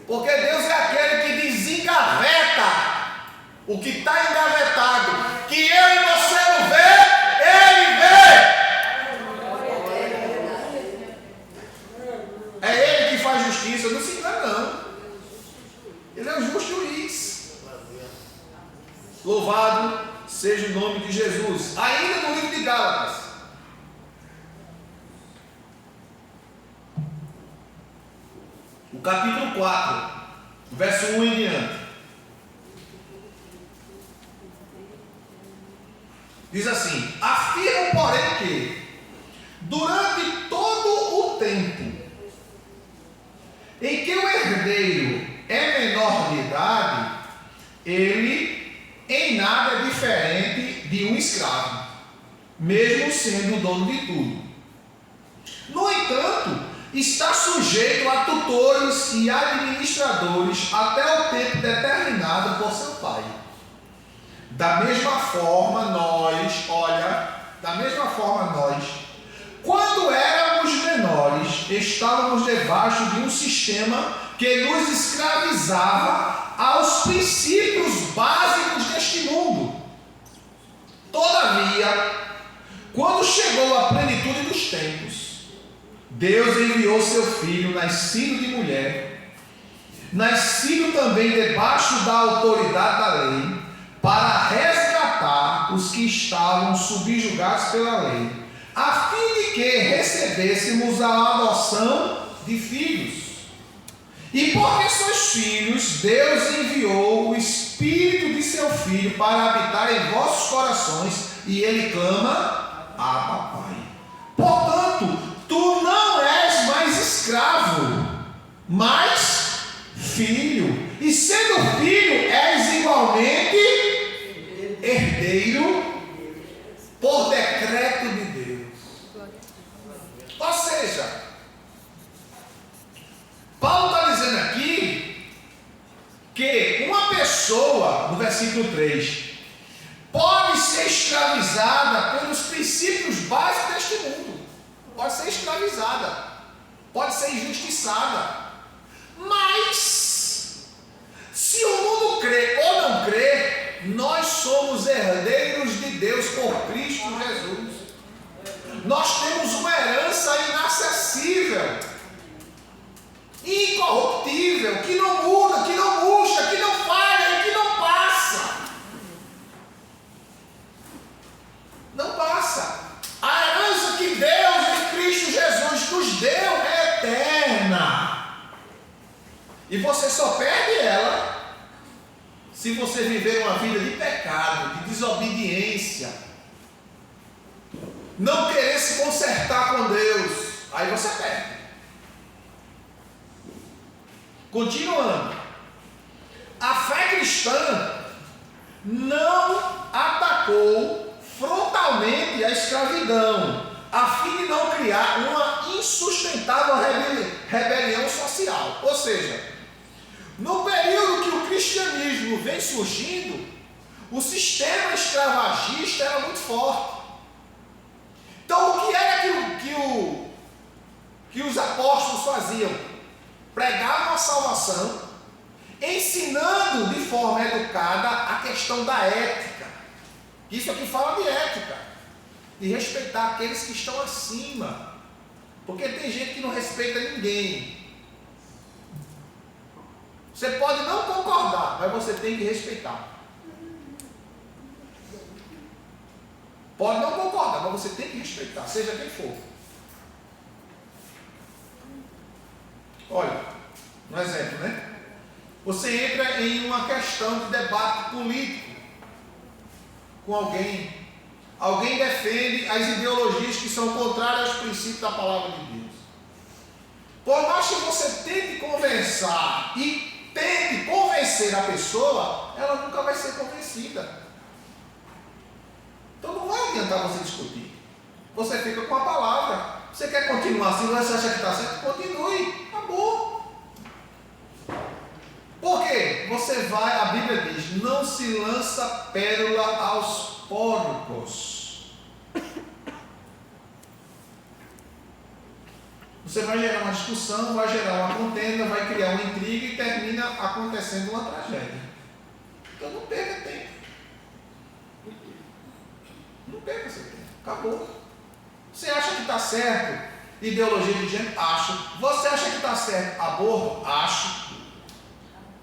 Porque Deus é aquele que desengaveta o que está engavetado, que eu e você não vê, Ele vê. É Ele que faz justiça, não se engana não. Ele é o justo juiz. Louvado seja o nome de Jesus. Ainda no livro de Gálatas, o capítulo 4, verso 1 em diante. Diz assim: afirmo, porém, que durante todo o tempo em que o herdeiro é menor de idade, ele em nada é diferente de um escravo, mesmo sendo o dono de tudo. No entanto, está sujeito a tutores e administradores até o tempo determinado por seu pai. Da mesma forma nós, quando éramos menores, estávamos debaixo de um sistema que nos escravizava aos princípios básicos deste mundo. Todavia, quando chegou a plenitude dos tempos, Deus enviou seu Filho, nascido de mulher, nascido também debaixo da autoridade da lei, para resgatar os que estavam subjugados pela lei, a fim de que recebêssemos a adoção de filhos. E porque sois filhos, Deus enviou o Espírito de seu Filho para habitar em vossos corações, e ele clama: Abba, Pai. Portanto, tu não és mais escravo, mas filho. E sendo filho, és igualmente herdeiro por decreto de Deus. Ou seja, Paulo está dizendo aqui que uma pessoa, no versículo 3, pode ser escravizada pelos princípios básicos deste mundo. Pode ser escravizada, pode ser injustiçada. Mas, se o mundo crê ou não crê, nós somos herdeiros de Deus por Cristo Jesus. Nós temos uma herança inacessível, incorruptível, que não muda, que não murcha, que não falha e que não passa. Não passa. A herança que Deus em Cristo Jesus nos deu é eterna. E você só perde ela se você viver uma vida de pecado, de desobediência, não querer se consertar com Deus. Aí você perde. Continuando. A fé cristã não atacou frontalmente a escravidão, a fim de não criar uma insustentável rebelião social. Ou seja, no período que o cristianismo vem surgindo, o sistema escravagista era muito forte. Então, o que era que os apóstolos faziam? Pregavam a salvação, ensinando de forma educada a questão da ética. Isso aqui fala de ética, de respeitar aqueles que estão acima, porque tem gente que não respeita ninguém. Você pode não concordar, mas você tem que respeitar. Pode não concordar, mas você tem que respeitar, seja quem for. Olha, um exemplo, né? Você entra em uma questão de debate político com alguém. Alguém defende as ideologias que são contrárias aos princípios da palavra de Deus. Por mais que você tente conversar e tente convencer a pessoa, ela nunca vai ser convencida. Então não vai adiantar você discutir. Você fica com a palavra. Você quer continuar assim, você acha que está certo? Continue. Acabou. Por quê? Você vai, a Bíblia diz, não se lança pérola aos porcos. Você vai gerar uma discussão, vai gerar uma contenda, vai criar uma intriga e termina acontecendo uma tragédia. Então não perca tempo. Não perca seu tempo. Acabou. Você acha que está certo ideologia de gênero? Acho. Você acha que está certo aborto? Acho.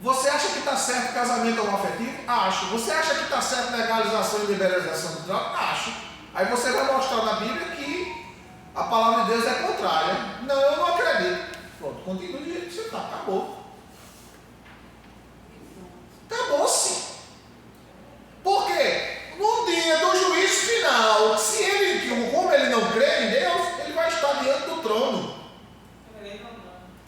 Você acha que está certo casamento homoafetivo? Acho. Você acha que está certo legalização e liberalização de drogas? Acho. Aí você vai mostrar na Bíblia que a palavra de Deus é contrária. Não, eu não acredito. Pronto, continua do jeito que você está. Acabou. Acabou-se. Por quê? No dia do juízo final, se ele, como ele não crê em Deus, ele vai estar diante do trono.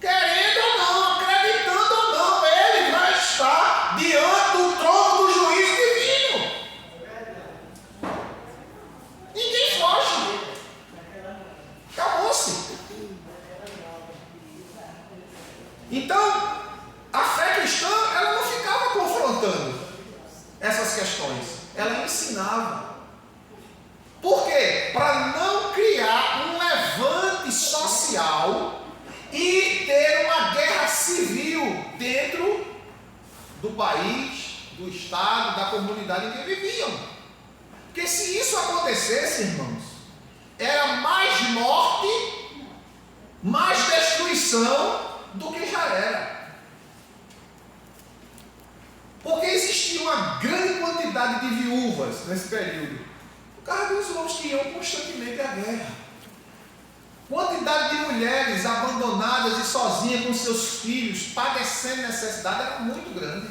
Querendo ou não, acreditando ou não, ele vai estar diante do trono do juízo divino. Ninguém foge. Acabou-se. Então, a fé cristã, ela não ficava confrontando essas questões. Ela ensinava. Por quê? Para não criar um levante social e ter uma guerra civil dentro do país, do estado, da comunidade em que viviam. Porque se isso acontecesse, irmãos, era mais morte, mais destruição do que já era. Porque existia uma grande quantidade de viúvas nesse período, por causa dos homens que iam constantemente à guerra. Quantidade de mulheres abandonadas e sozinhas com seus filhos, padecendo necessidade, era muito grande.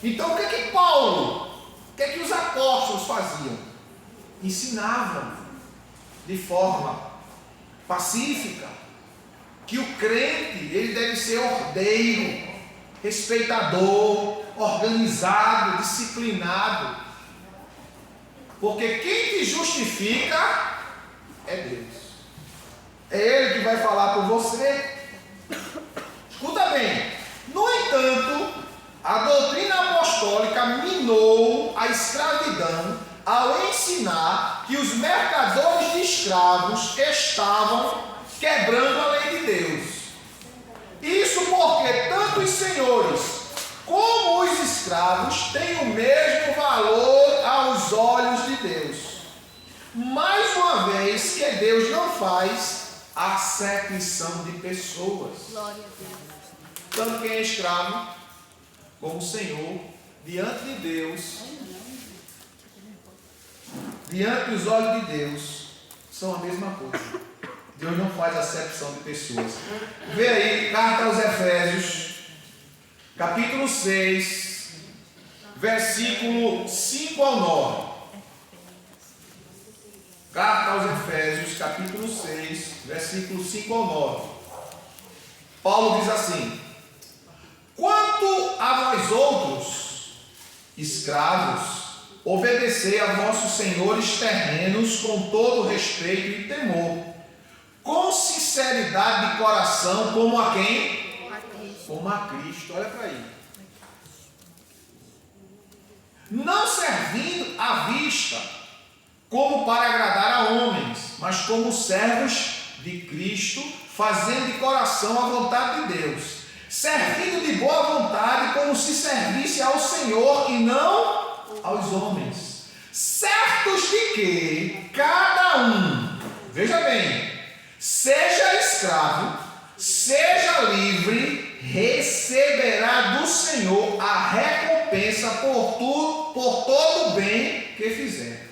Então o que é que Paulo, o que é que os apóstolos faziam? Ensinavam de forma pacífica que o crente, ele deve ser ordeiro, respeitador, organizado, disciplinado. Porque quem te justifica é Deus. É Ele que vai falar por você. Escuta bem. No entanto, a doutrina apostólica minou a escravidão ao ensinar que os mercadores de escravos quebrando a lei de Deus. Isso porque tanto os senhores como os escravos têm o mesmo valor aos olhos de Deus. Mais uma vez que Deus não faz acepção de pessoas. Glória a Deus. Tanto quem é escravo como o Senhor, diante de Deus, diante dos olhos de Deus, são a mesma coisa. Deus não faz acepção de pessoas. Vê aí, carta aos Efésios, capítulo 6, versículo 5 ao 9. Carta aos Efésios, capítulo 6, versículo 5 ao 9. Paulo diz assim: quanto a vós outros, escravos, obedecei a vossos senhores terrenos com todo respeito e temor, com sinceridade de coração, como a quem? Como a Cristo. Olha para aí. Não servindo à vista, como para agradar a homens, mas como servos de Cristo, fazendo de coração a vontade de Deus, servindo de boa vontade, como se servisse ao Senhor e não aos homens, certos de que cada um, veja bem, seja escravo, seja livre, receberá do Senhor a recompensa por todo o bem que fizer.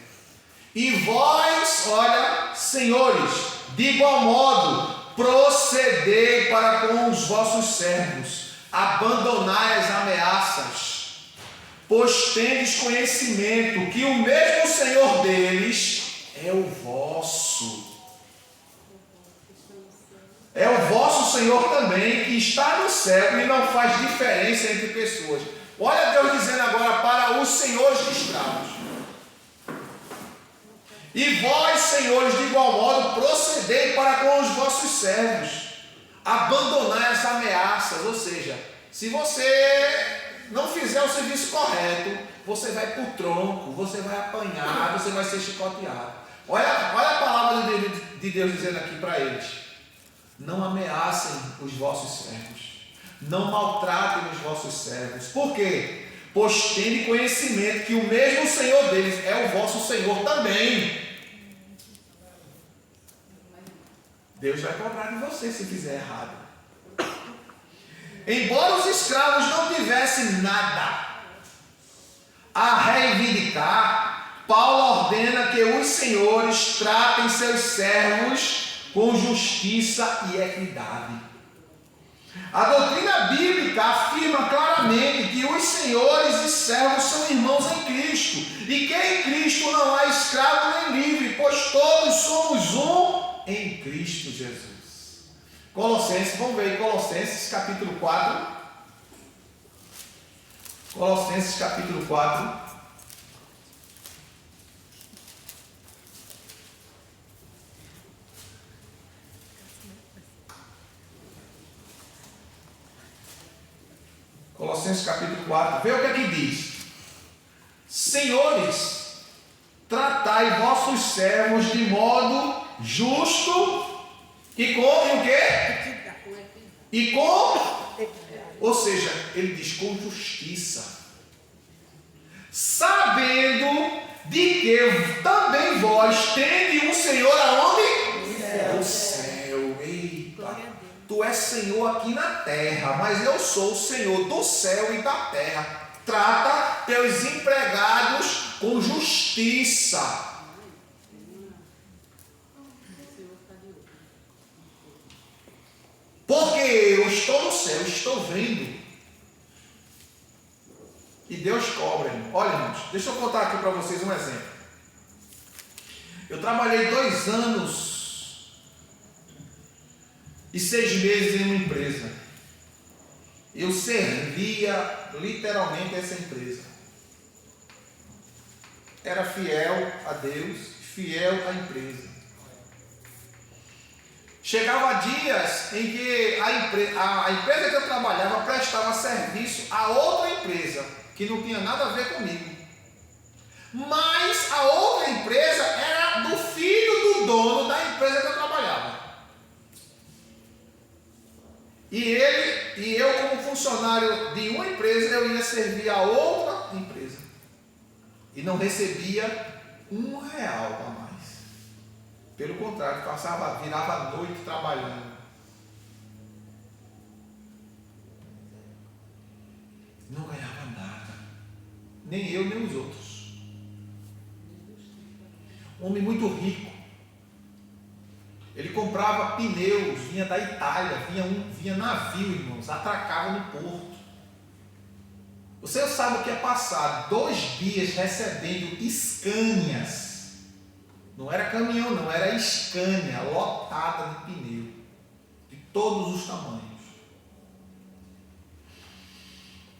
E vós, olha, senhores, de igual modo, procedei para com os vossos servos, abandonai as ameaças, pois tendes conhecimento que o mesmo Senhor deles é o vosso. É o vosso Senhor também, que está no céu e não faz diferença entre pessoas. Olha Deus dizendo agora para os senhores de escravos. E vós, senhores, de igual modo, procedei para com os vossos servos, abandonai as ameaças. Ou seja, se você não fizer o serviço correto, você vai para o tronco, você vai apanhar, você vai ser chicoteado. Olha a palavra de Deus dizendo aqui para eles: não ameacem os vossos servos, não maltratem os vossos servos. Por quê? Pois tende conhecimento que o mesmo Senhor deles é o vosso Senhor também. Deus vai cobrar de você se fizer errado. Embora os escravos não tivessem nada a reivindicar, Paulo ordena que os senhores tratem seus servos com justiça e equidade. A doutrina bíblica afirma claramente que os senhores e servos são irmãos em Cristo, e que em Cristo não há escravo nem livre, pois todos somos um em Cristo Jesus. Colossenses, vamos ver aí, Colossenses capítulo 4. Colossenses capítulo 4. Colossenses capítulo 4, vê o que é que diz: senhores, tratai vossos servos de modo justo e com o quê? E com, ou seja, ele diz com justiça, sabendo de que também vós tendes um Senhor aonde? No céu. Eita. Tu és Senhor aqui na terra, mas eu sou o Senhor do céu e da terra. Trata teus empregados com justiça. Porque eu estou no céu, estou vendo. E Deus cobra. Olha, irmãos, deixa eu contar aqui para vocês um exemplo. Eu trabalhei 2 anos e 6 meses em uma empresa. Eu servia literalmente essa empresa. Era fiel a Deus, fiel à empresa. Chegava dias em que a empresa que eu trabalhava prestava serviço a outra empresa, que não tinha nada a ver comigo. Mas a outra empresa era do filho do dono da empresa que eu trabalhava. E eu, como funcionário de uma empresa, eu ia servir a outra empresa. E não recebia R$1 a mais. Pelo contrário, virava a noite trabalhando. Não ganhava nada. Nem eu, nem os outros. Um homem muito rico. Ele comprava pneus, vinha da Itália, vinha navio, irmãos, atracava no porto. Você sabe o que é passar 2 dias recebendo Scanias. Não era caminhão, não, era Scania, lotada de pneu. De todos os tamanhos.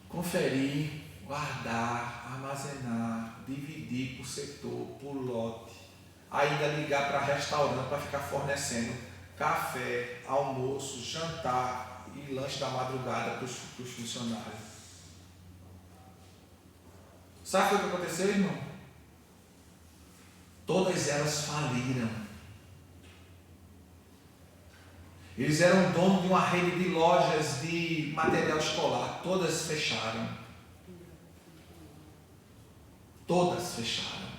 Conferir, guardar, armazenar, dividir por setor, por lote. Ainda ligar para restaurante para ficar fornecendo café, almoço, jantar e lanche da madrugada para os funcionários. Sabe o que aconteceu, irmão? Todas elas faliram. Eles eram donos de uma rede de lojas de material escolar. Todas fecharam. Todas fecharam.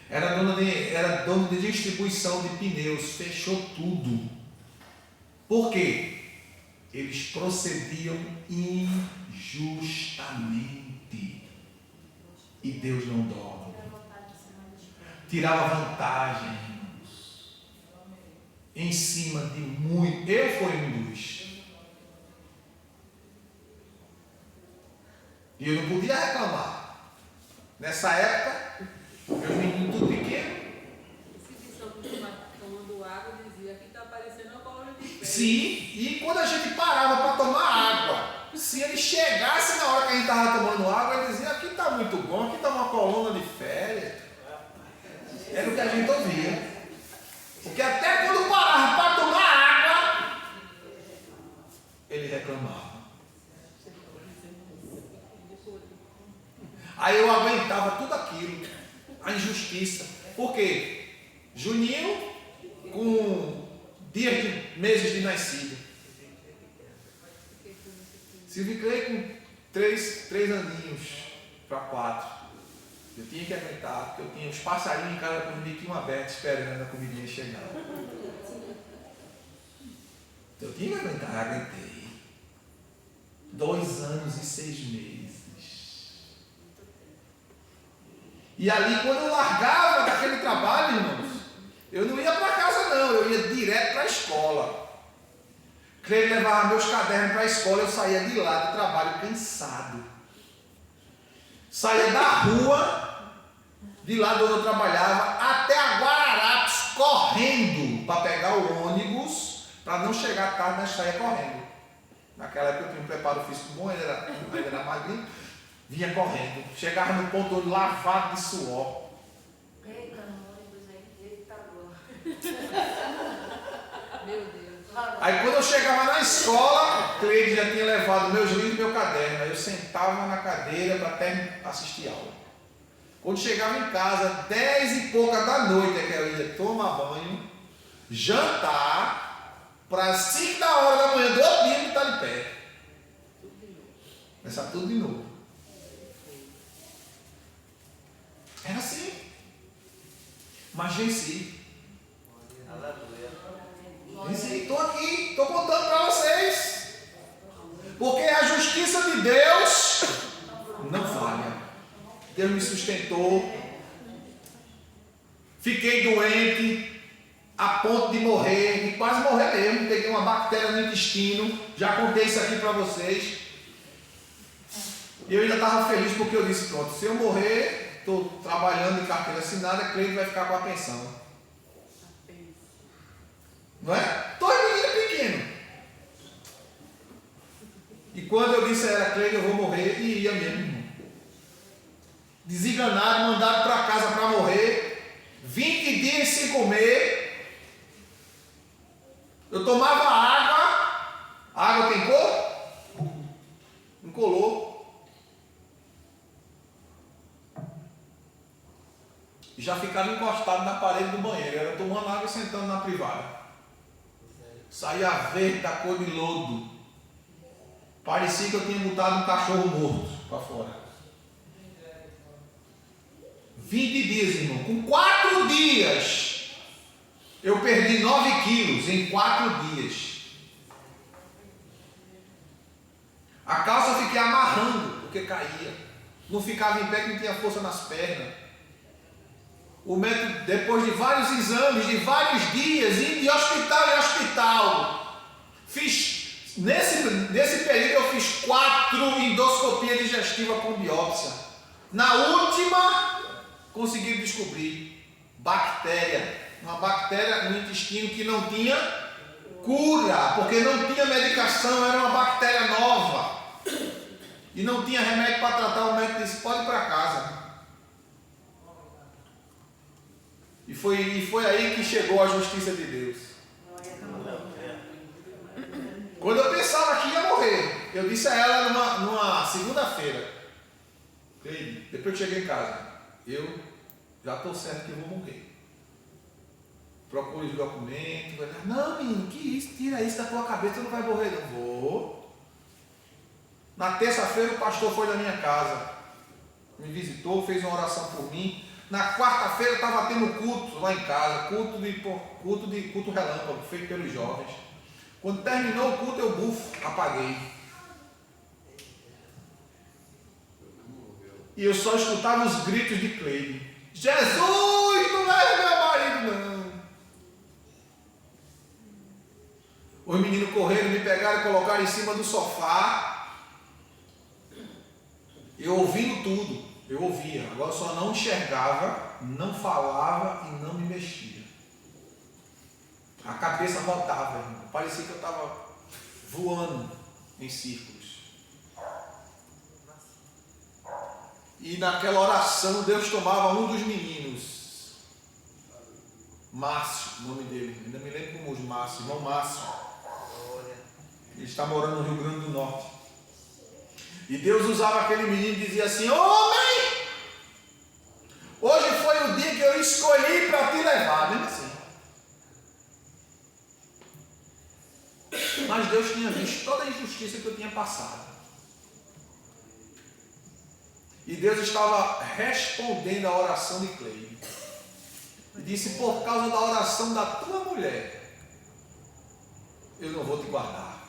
Era dono de distribuição de pneus. Fechou tudo. Por quê? Eles procediam injustamente. E Deus não dorme. Tirava vantagem, irmãos. Em cima de muito. Eu fui um dos. E eu não podia reclamar. Nessa época, meus meninos tudo pequeno. Se tomando água, dizia que está parecendo uma coluna de férias. Sim, e quando a gente parava para tomar água, se ele chegasse na hora que a gente estava tomando água, ele dizia: aqui está muito bom, aqui está uma coluna de férias. Era o que a gente ouvia. Porque até quando parava para tomar água, ele reclamava. Aí eu aguentava tudo aquilo, a injustiça. Por quê? Juninho com meses de nascido. Silvio Clay com 3 aninhos para 4. Eu tinha que aguentar, porque eu tinha os passarinhos em casa com o biquinho aberto esperando a comidinha chegar. Eu tinha que aguentar, aguentei. 2 anos e 6 meses. E ali, quando eu largava daquele trabalho, irmãos, eu não ia para casa não, eu ia direto para a escola. Creio levava meus cadernos para a escola, eu saía de lá do trabalho cansado. Saía da rua, de lá de onde eu trabalhava, até a Guararapes, correndo para pegar o ônibus, para não chegar tarde na estrada correndo. Naquela época eu tinha um preparo físico bom, ele era magrinho, vinha correndo. Chegava no ponto lavado de suor. Eita, no ônibus aí, eita agora. Meu Deus. Aí quando eu chegava na escola, Cleide já tinha levado meus livros e meu caderno. Aí eu sentava na cadeira para até assistir aula. Quando chegava em casa, 10 e pouca da noite, é que eu ia tomar banho, jantar, para 5 da hora da manhã do outro dia estar de pé. Começar tudo de novo. Era assim. Mas venci. Estou aqui, estou contando para vocês. Porque a justiça de Deus não falha. Deus me sustentou. Fiquei doente a ponto de morrer, de quase morrer mesmo. Peguei uma bactéria no intestino. Já contei isso aqui para vocês. E eu ainda estava feliz porque eu disse: pronto, se eu morrer, estou trabalhando em carteira assinada, a Cleide vai ficar com a pensão. Não é? 2 meninos pequenos. E quando eu disse a ela: Cleide, eu vou morrer, e ia mesmo, irmão. Desenganado, mandado para casa para morrer, 20 dias sem comer. Eu tomava água. A água tem cor? Incolor. E já ficava encostado na parede do banheiro. Era tomando água e sentando na privada. Saía verde da cor de lodo. Parecia que eu tinha botado um cachorro morto para fora. 20 dias, irmão. Com 4 dias, eu perdi 9 quilos em 4 dias. A calça eu fiquei amarrando, porque caía. Não ficava em pé, que não tinha força nas pernas. O médico, depois de vários exames, de vários dias, indo de hospital em hospital, nesse período eu fiz 4 endoscopias digestivas com biópsia. Na última, consegui descobrir uma bactéria no intestino que não tinha cura, porque não tinha medicação, era uma bactéria nova. E não tinha remédio para tratar. O médico disse: pode ir para casa. E foi aí que chegou a justiça de Deus. Quando eu pensava que ia morrer, eu disse a ela numa segunda-feira: depois que cheguei em casa, eu já estou certo que eu vou morrer. Procure os documentos. Não, menino, que isso? Tira isso da tua cabeça, você não vai morrer. Não vou. Na terça-feira o pastor foi na minha casa, me visitou, fez uma oração por mim. Na quarta-feira estava tendo culto lá em casa, culto relâmpago, feito pelos jovens. Quando terminou o culto, eu apaguei. E eu só escutava os gritos de Cleide: Jesus, não leve meu marido, não. Os meninos correram, me pegaram e colocaram em cima do sofá. Eu ouvindo tudo, eu ouvia, agora só não enxergava, não falava e não me mexia. A cabeça rodava, irmão. Parecia que eu estava voando em círculos. E naquela oração Deus tomava um dos meninos, Márcio, o nome dele, ainda me lembro como hoje, Márcio, irmão Márcio. Ele está morando no Rio Grande do Norte. E Deus usava aquele menino e dizia assim: homem, hoje foi o dia que eu escolhi para te levar. Mesmo assim. Mas Deus tinha visto toda a injustiça que eu tinha passado. E Deus estava respondendo a oração de Cleide. E disse: por causa da oração da tua mulher, eu não vou te guardar.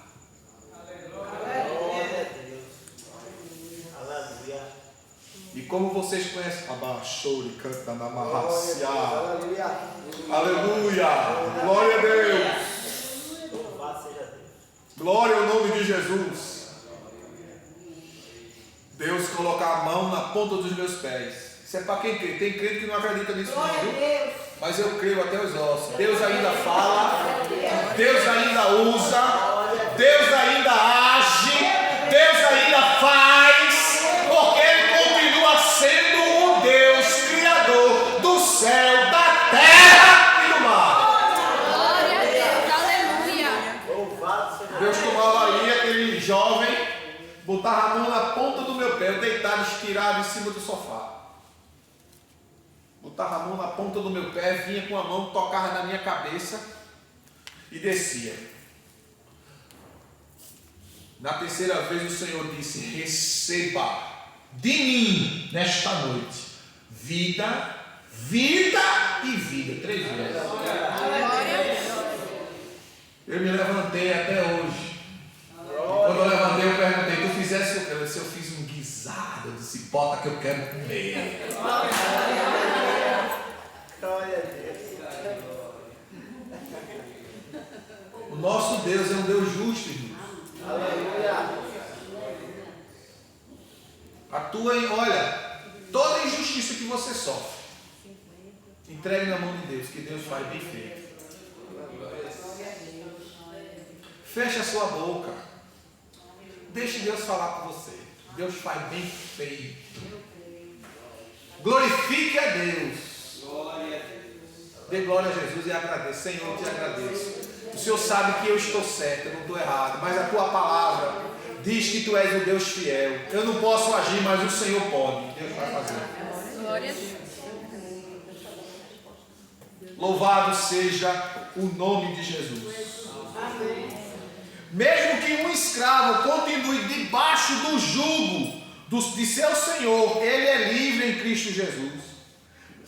E como vocês conhecem, abaixou e canta na marracia. Aleluia! Glória a Deus! Glória ao nome de Jesus. Deus coloca a mão na ponta dos meus pés. Isso é para quem crê. Tem crente que não acredita nisso, não, viu? Mas eu creio até os ossos. Deus ainda fala, Deus ainda usa, Deus ainda age, Deus ainda faz, porque Ele continua sendo o Deus Criador do céu, da terra e do mar. Glória a Deus, aleluia. Deus tomava ali aquele jovem, botava a mão na ponta do meu pé, eu deitado, estirado em cima do sofá. Botava a mão na ponta do meu pé, vinha com a mão, tocava na minha cabeça e descia. Na terceira vez o Senhor disse: receba de mim nesta noite vida, vida e vida. 3 vezes. Eu me levantei até hoje. Quando eu levantei, eu perguntei: tu fizesse o que? Se eu fiz um guisado, eu disse: bota que eu quero comer. O nosso Deus é um Deus justo, irmãos. Olha, toda injustiça que você sofre, entregue na mão de Deus, que Deus faz bem feito. Feche a sua boca. Deixe Deus falar com você. Deus faz bem feito. Glorifique a Deus. Dê glória a Jesus e agradeça. Senhor, eu te agradeço. O Senhor sabe que eu estou certo, eu não estou errado. Mas a tua palavra diz que tu és o Deus fiel. Eu não posso agir, mas o Senhor pode. Deus vai fazer. Glória a Deus. Louvado seja o nome de Jesus. Mesmo que um escravo continue debaixo do jugo de seu senhor, ele é livre em Cristo Jesus.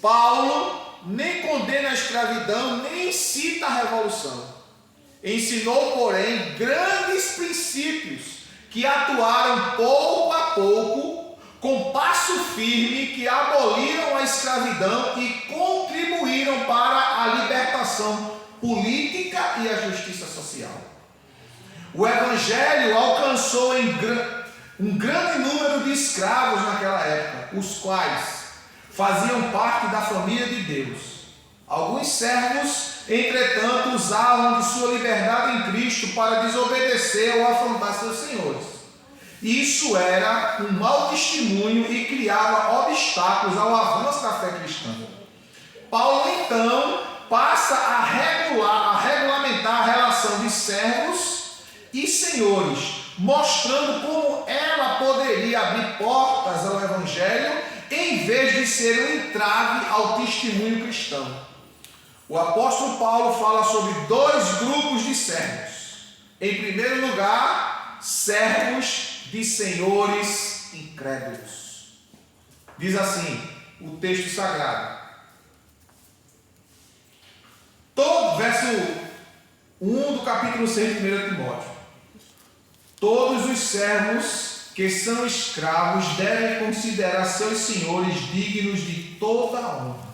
Paulo nem condena a escravidão, nem incita a revolução. Ensinou, porém, grandes princípios que atuaram pouco a pouco, com passo firme, que aboliram a escravidão e contribuíram para a libertação política e a justiça social. O Evangelho alcançou um grande número de escravos naquela época, os quais faziam parte da família de Deus. Alguns servos, entretanto, usavam de sua liberdade em Cristo para desobedecer ou afrontar seus senhores. Isso era um mau testemunho e criava obstáculos ao avanço da fé cristã. Paulo, então, passa a regulamentar a relação de servos e senhores, mostrando como ela poderia abrir portas ao Evangelho em vez de ser um entrave ao testemunho cristão. O apóstolo Paulo fala sobre dois grupos de servos. Em primeiro lugar, servos de senhores incrédulos. Diz assim o texto sagrado. Verso 1 do capítulo 6 de 1 Timóteo. Todos os servos que são escravos devem considerar seus senhores dignos de toda a honra,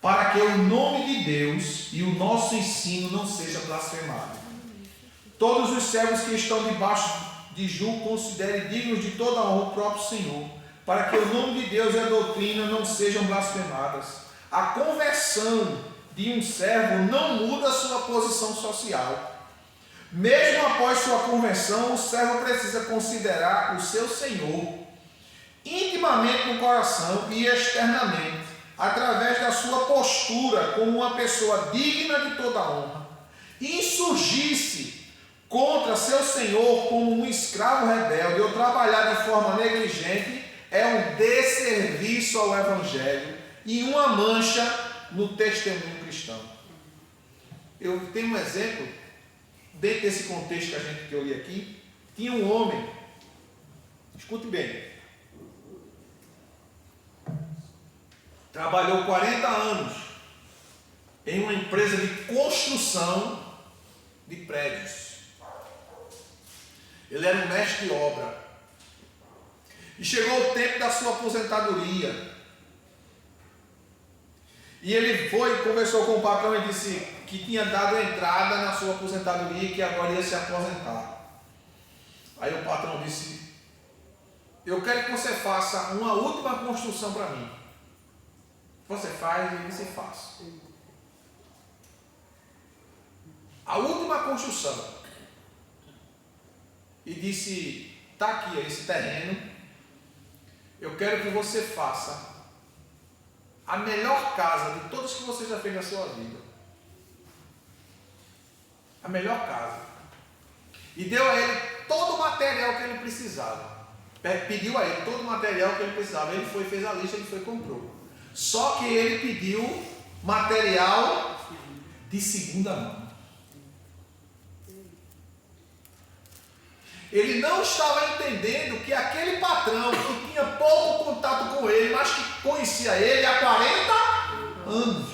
para que o nome de Deus e o nosso ensino não seja blasfemado. Todos os servos que estão debaixo de jugo considerem dignos de toda a honra o próprio Senhor, para que o nome de Deus e a doutrina não sejam blasfemadas. A conversão de um servo não muda a sua posição social. Mesmo após sua conversão, o servo precisa considerar o seu Senhor intimamente no coração e externamente, através da sua postura como uma pessoa digna de toda honra. Insurgir-se contra seu senhor como um escravo rebelde ou trabalhar de forma negligente é um desserviço ao Evangelho e uma mancha no testemunho cristão. Eu tenho um exemplo, dentro desse contexto que eu li aqui. Tinha um homem, escute bem, trabalhou 40 anos em uma empresa de construção de prédios. Ele era um mestre de obra. E chegou o tempo da sua aposentadoria. E ele foi, conversou com o patrão e disse que tinha dado entrada na sua aposentadoria e que agora ia se aposentar. Aí o patrão disse: eu quero que você faça uma última construção para mim. Você faz? Ele disse: faço. A última construção. E disse: está aqui esse terreno, eu quero que você faça a melhor casa de todas que você já fez na sua vida. A melhor casa. E deu a ele todo o material que ele precisava. Pediu a ele todo o material que ele precisava. Ele foi, fez a lista, ele foi e comprou. Só que ele pediu material de segunda mão. Ele não estava entendendo que aquele patrão que tinha pouco contato com ele, mas que conhecia ele há 40 anos.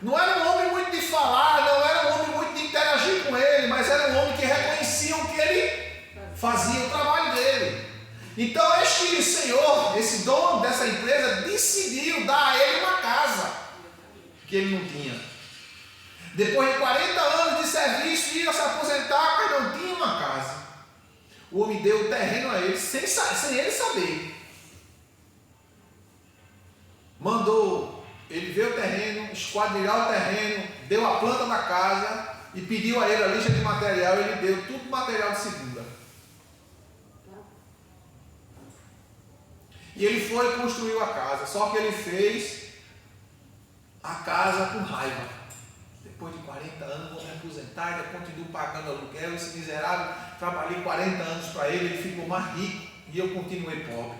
Não era um homem muito de falar, não era um homem muito de interagir com ele, mas era um homem que reconhecia o que ele fazia, o trabalho dele. Então este senhor, esse dono dessa empresa, decidiu dar a ele uma casa que ele não tinha. Depois de 40 anos de serviço, ia se aposentar, mas não tinha uma casa. O homem deu o terreno a ele, sem ele saber. Mandou ele ver o terreno, esquadrilhar o terreno, deu a planta da casa e pediu a ele a lista de material. Ele deu tudo material de segunda. E ele foi e construiu a casa. Só que ele fez a casa com raiva. Depois de 40 anos vou me aposentar, ainda continuo pagando aluguel. Esse miserável, trabalhei 40 anos para ele, ele ficou mais rico e eu continuei pobre.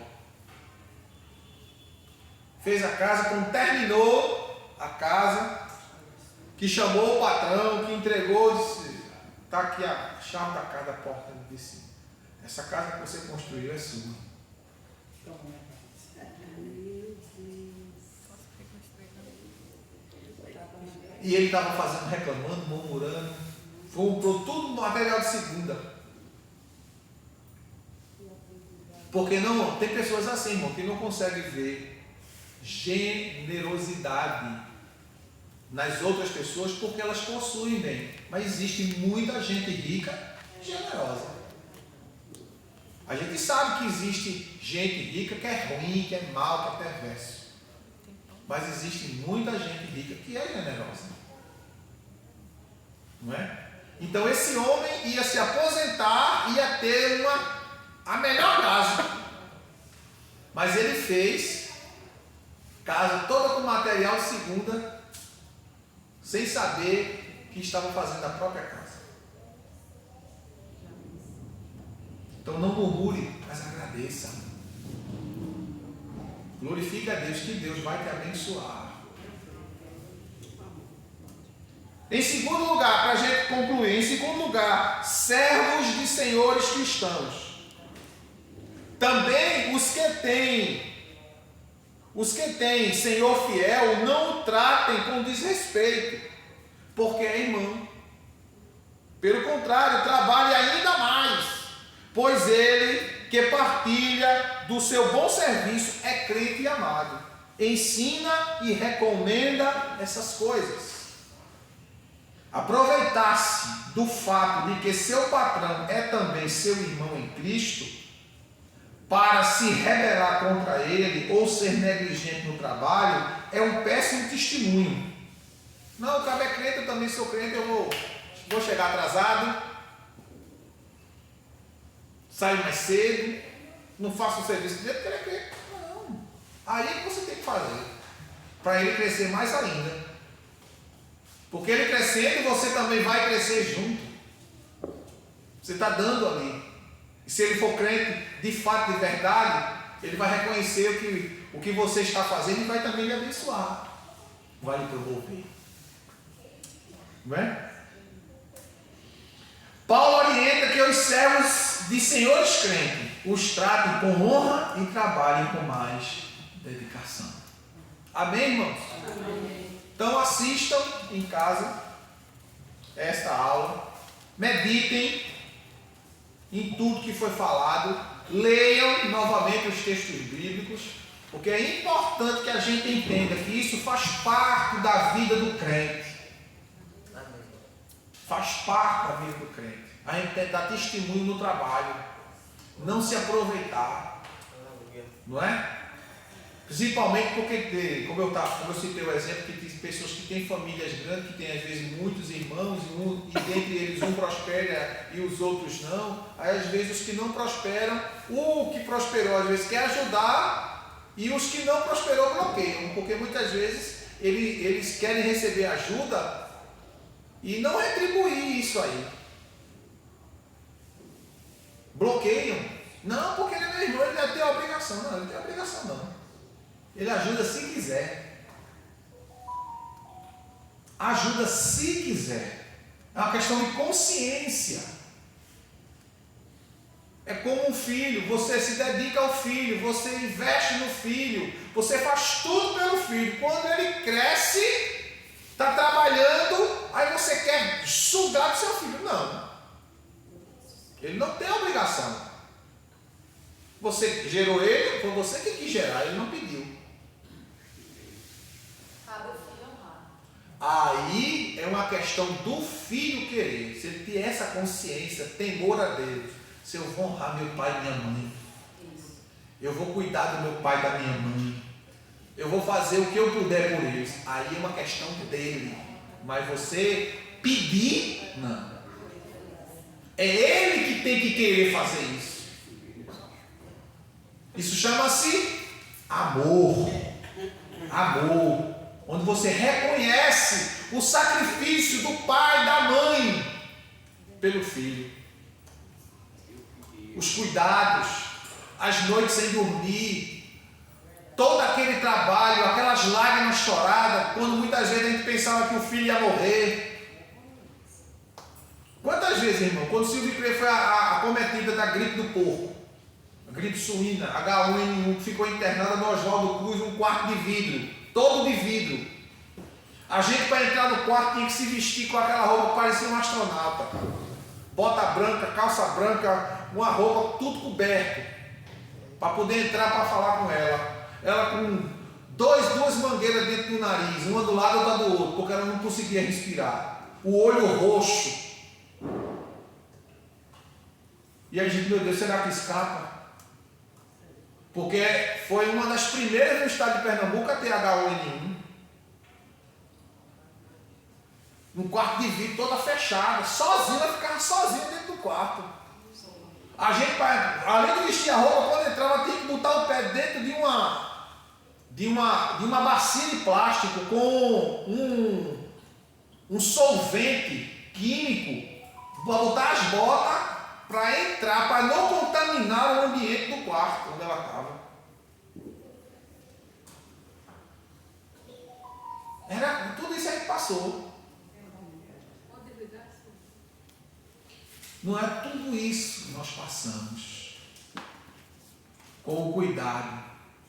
Fez a casa, quando terminou a casa, que chamou o patrão, que entregou, disse, está aqui a chave da casa, da porta. Ele disse, essa casa que você construiu é sua. E ele estava fazendo, reclamando, murmurando, comprou tudo material de segunda. Porque não, tem pessoas assim, irmão, que não conseguem ver generosidade nas outras pessoas porque elas possuem bem. Mas existe muita gente rica e generosa. A gente sabe que existe gente rica que é ruim, que é mau, que é perverso. Mas existe muita gente rica que é generosa. Não é? Então esse homem ia se aposentar, ia ter a melhor casa. Mas ele fez casa toda com material de segunda, sem saber que estava fazendo a própria casa. Então não murmure, mas agradeça. Glorifique a Deus, que Deus vai te abençoar. Em segundo lugar, para a gente concluir, em segundo lugar, servos de senhores cristãos. Também os que têm senhor fiel, não o tratem com desrespeito, porque é irmão. Pelo contrário, trabalhe ainda mais, pois ele que partilha do seu bom serviço é crente e amado. Ensina e recomenda essas coisas. Aproveitar-se do fato de que seu patrão é também seu irmão em Cristo, para se rebelar contra ele ou ser negligente no trabalho, é um péssimo testemunho. Não, o cara é crente, eu também sou crente, eu vou chegar atrasado, saio mais cedo, não faço o serviço dele porque ele é crente. Não. Aí é que você tem que fazer, para ele crescer mais ainda. Porque ele crescendo, você também vai crescer junto. Você está dando ali. E se ele for crente de fato, de verdade, ele vai reconhecer o que você está fazendo e vai também lhe abençoar. Vai lhe promover. Não é? Paulo orienta que os servos de senhores crentes os tratem com honra e trabalhem com mais dedicação. Amém, irmãos? Amém. Então assistam em casa esta aula, meditem em tudo que foi falado, leiam novamente os textos bíblicos, porque é importante que a gente entenda que isso faz parte da vida do crente. Faz parte da vida do crente. A gente tem que dar testemunho no trabalho, não se aproveitar, não é? Principalmente porque, como eu citei o exemplo, que tem pessoas que têm famílias grandes, que têm às vezes muitos irmãos, e dentre eles um prospera e os outros não. Aí às vezes os que não prosperam, o que prosperou às vezes quer ajudar, e os que não prosperou bloqueiam, porque muitas vezes eles querem receber ajuda e não retribuir isso aí. Bloqueiam. Não, porque ele é meu irmão, ele deve ter a obrigação. Não, ele não tem a obrigação não. Ele ajuda se quiser. Ajuda se quiser. É uma questão de consciência. É como um filho. Você se dedica ao filho. Você investe no filho. Você faz tudo pelo filho. Quando ele cresce, está trabalhando, aí você quer sugar do seu filho. Não. Ele não tem obrigação. Você gerou ele, foi você que quis gerar. Ele não pediu. Aí é uma questão do filho querer. Se ele tem essa consciência, temor a Deus, se eu vou honrar meu pai e minha mãe, eu vou cuidar do meu pai e da minha mãe, eu vou fazer o que eu puder por eles. Aí é uma questão dele. Mas você pedir, não. É ele que tem que querer fazer isso. Isso chama-se amor. Amor. Onde você reconhece o sacrifício do pai e da mãe pelo filho. Os cuidados, as noites sem dormir, toda aquele trabalho, aquelas lágrimas choradas, quando muitas vezes a gente pensava que o filho ia morrer. Quantas vezes, irmão, quando Silvio Crê foi acometida da gripe do porco, a gripe suína, H1N1, que ficou internada no Oswaldo Cruz, um quarto de vidro, todo de vidro. A gente, para entrar no quarto, tinha que se vestir com aquela roupa que parecia um astronauta. Bota branca, calça branca, uma roupa, tudo coberto, para poder entrar para falar com ela. Ela com duas mangueiras dentro do nariz, uma do lado e outra do outro, porque ela não conseguia respirar. O olho roxo. E a gente, meu Deus, será que escapa? Porque foi uma das primeiras no estado de Pernambuco a ter H1N1. Num quarto de vidro, toda fechada, sozinha, ela ficava sozinha dentro do quarto. A gente, além de vestir a roupa, quando entrava, tinha que botar o pé dentro de uma bacia de plástico com um solvente químico, para botar as botas, para entrar, para não contaminar o ambiente do quarto onde ela estava. Tudo isso aí passou. Não é tudo isso que nós passamos com o cuidado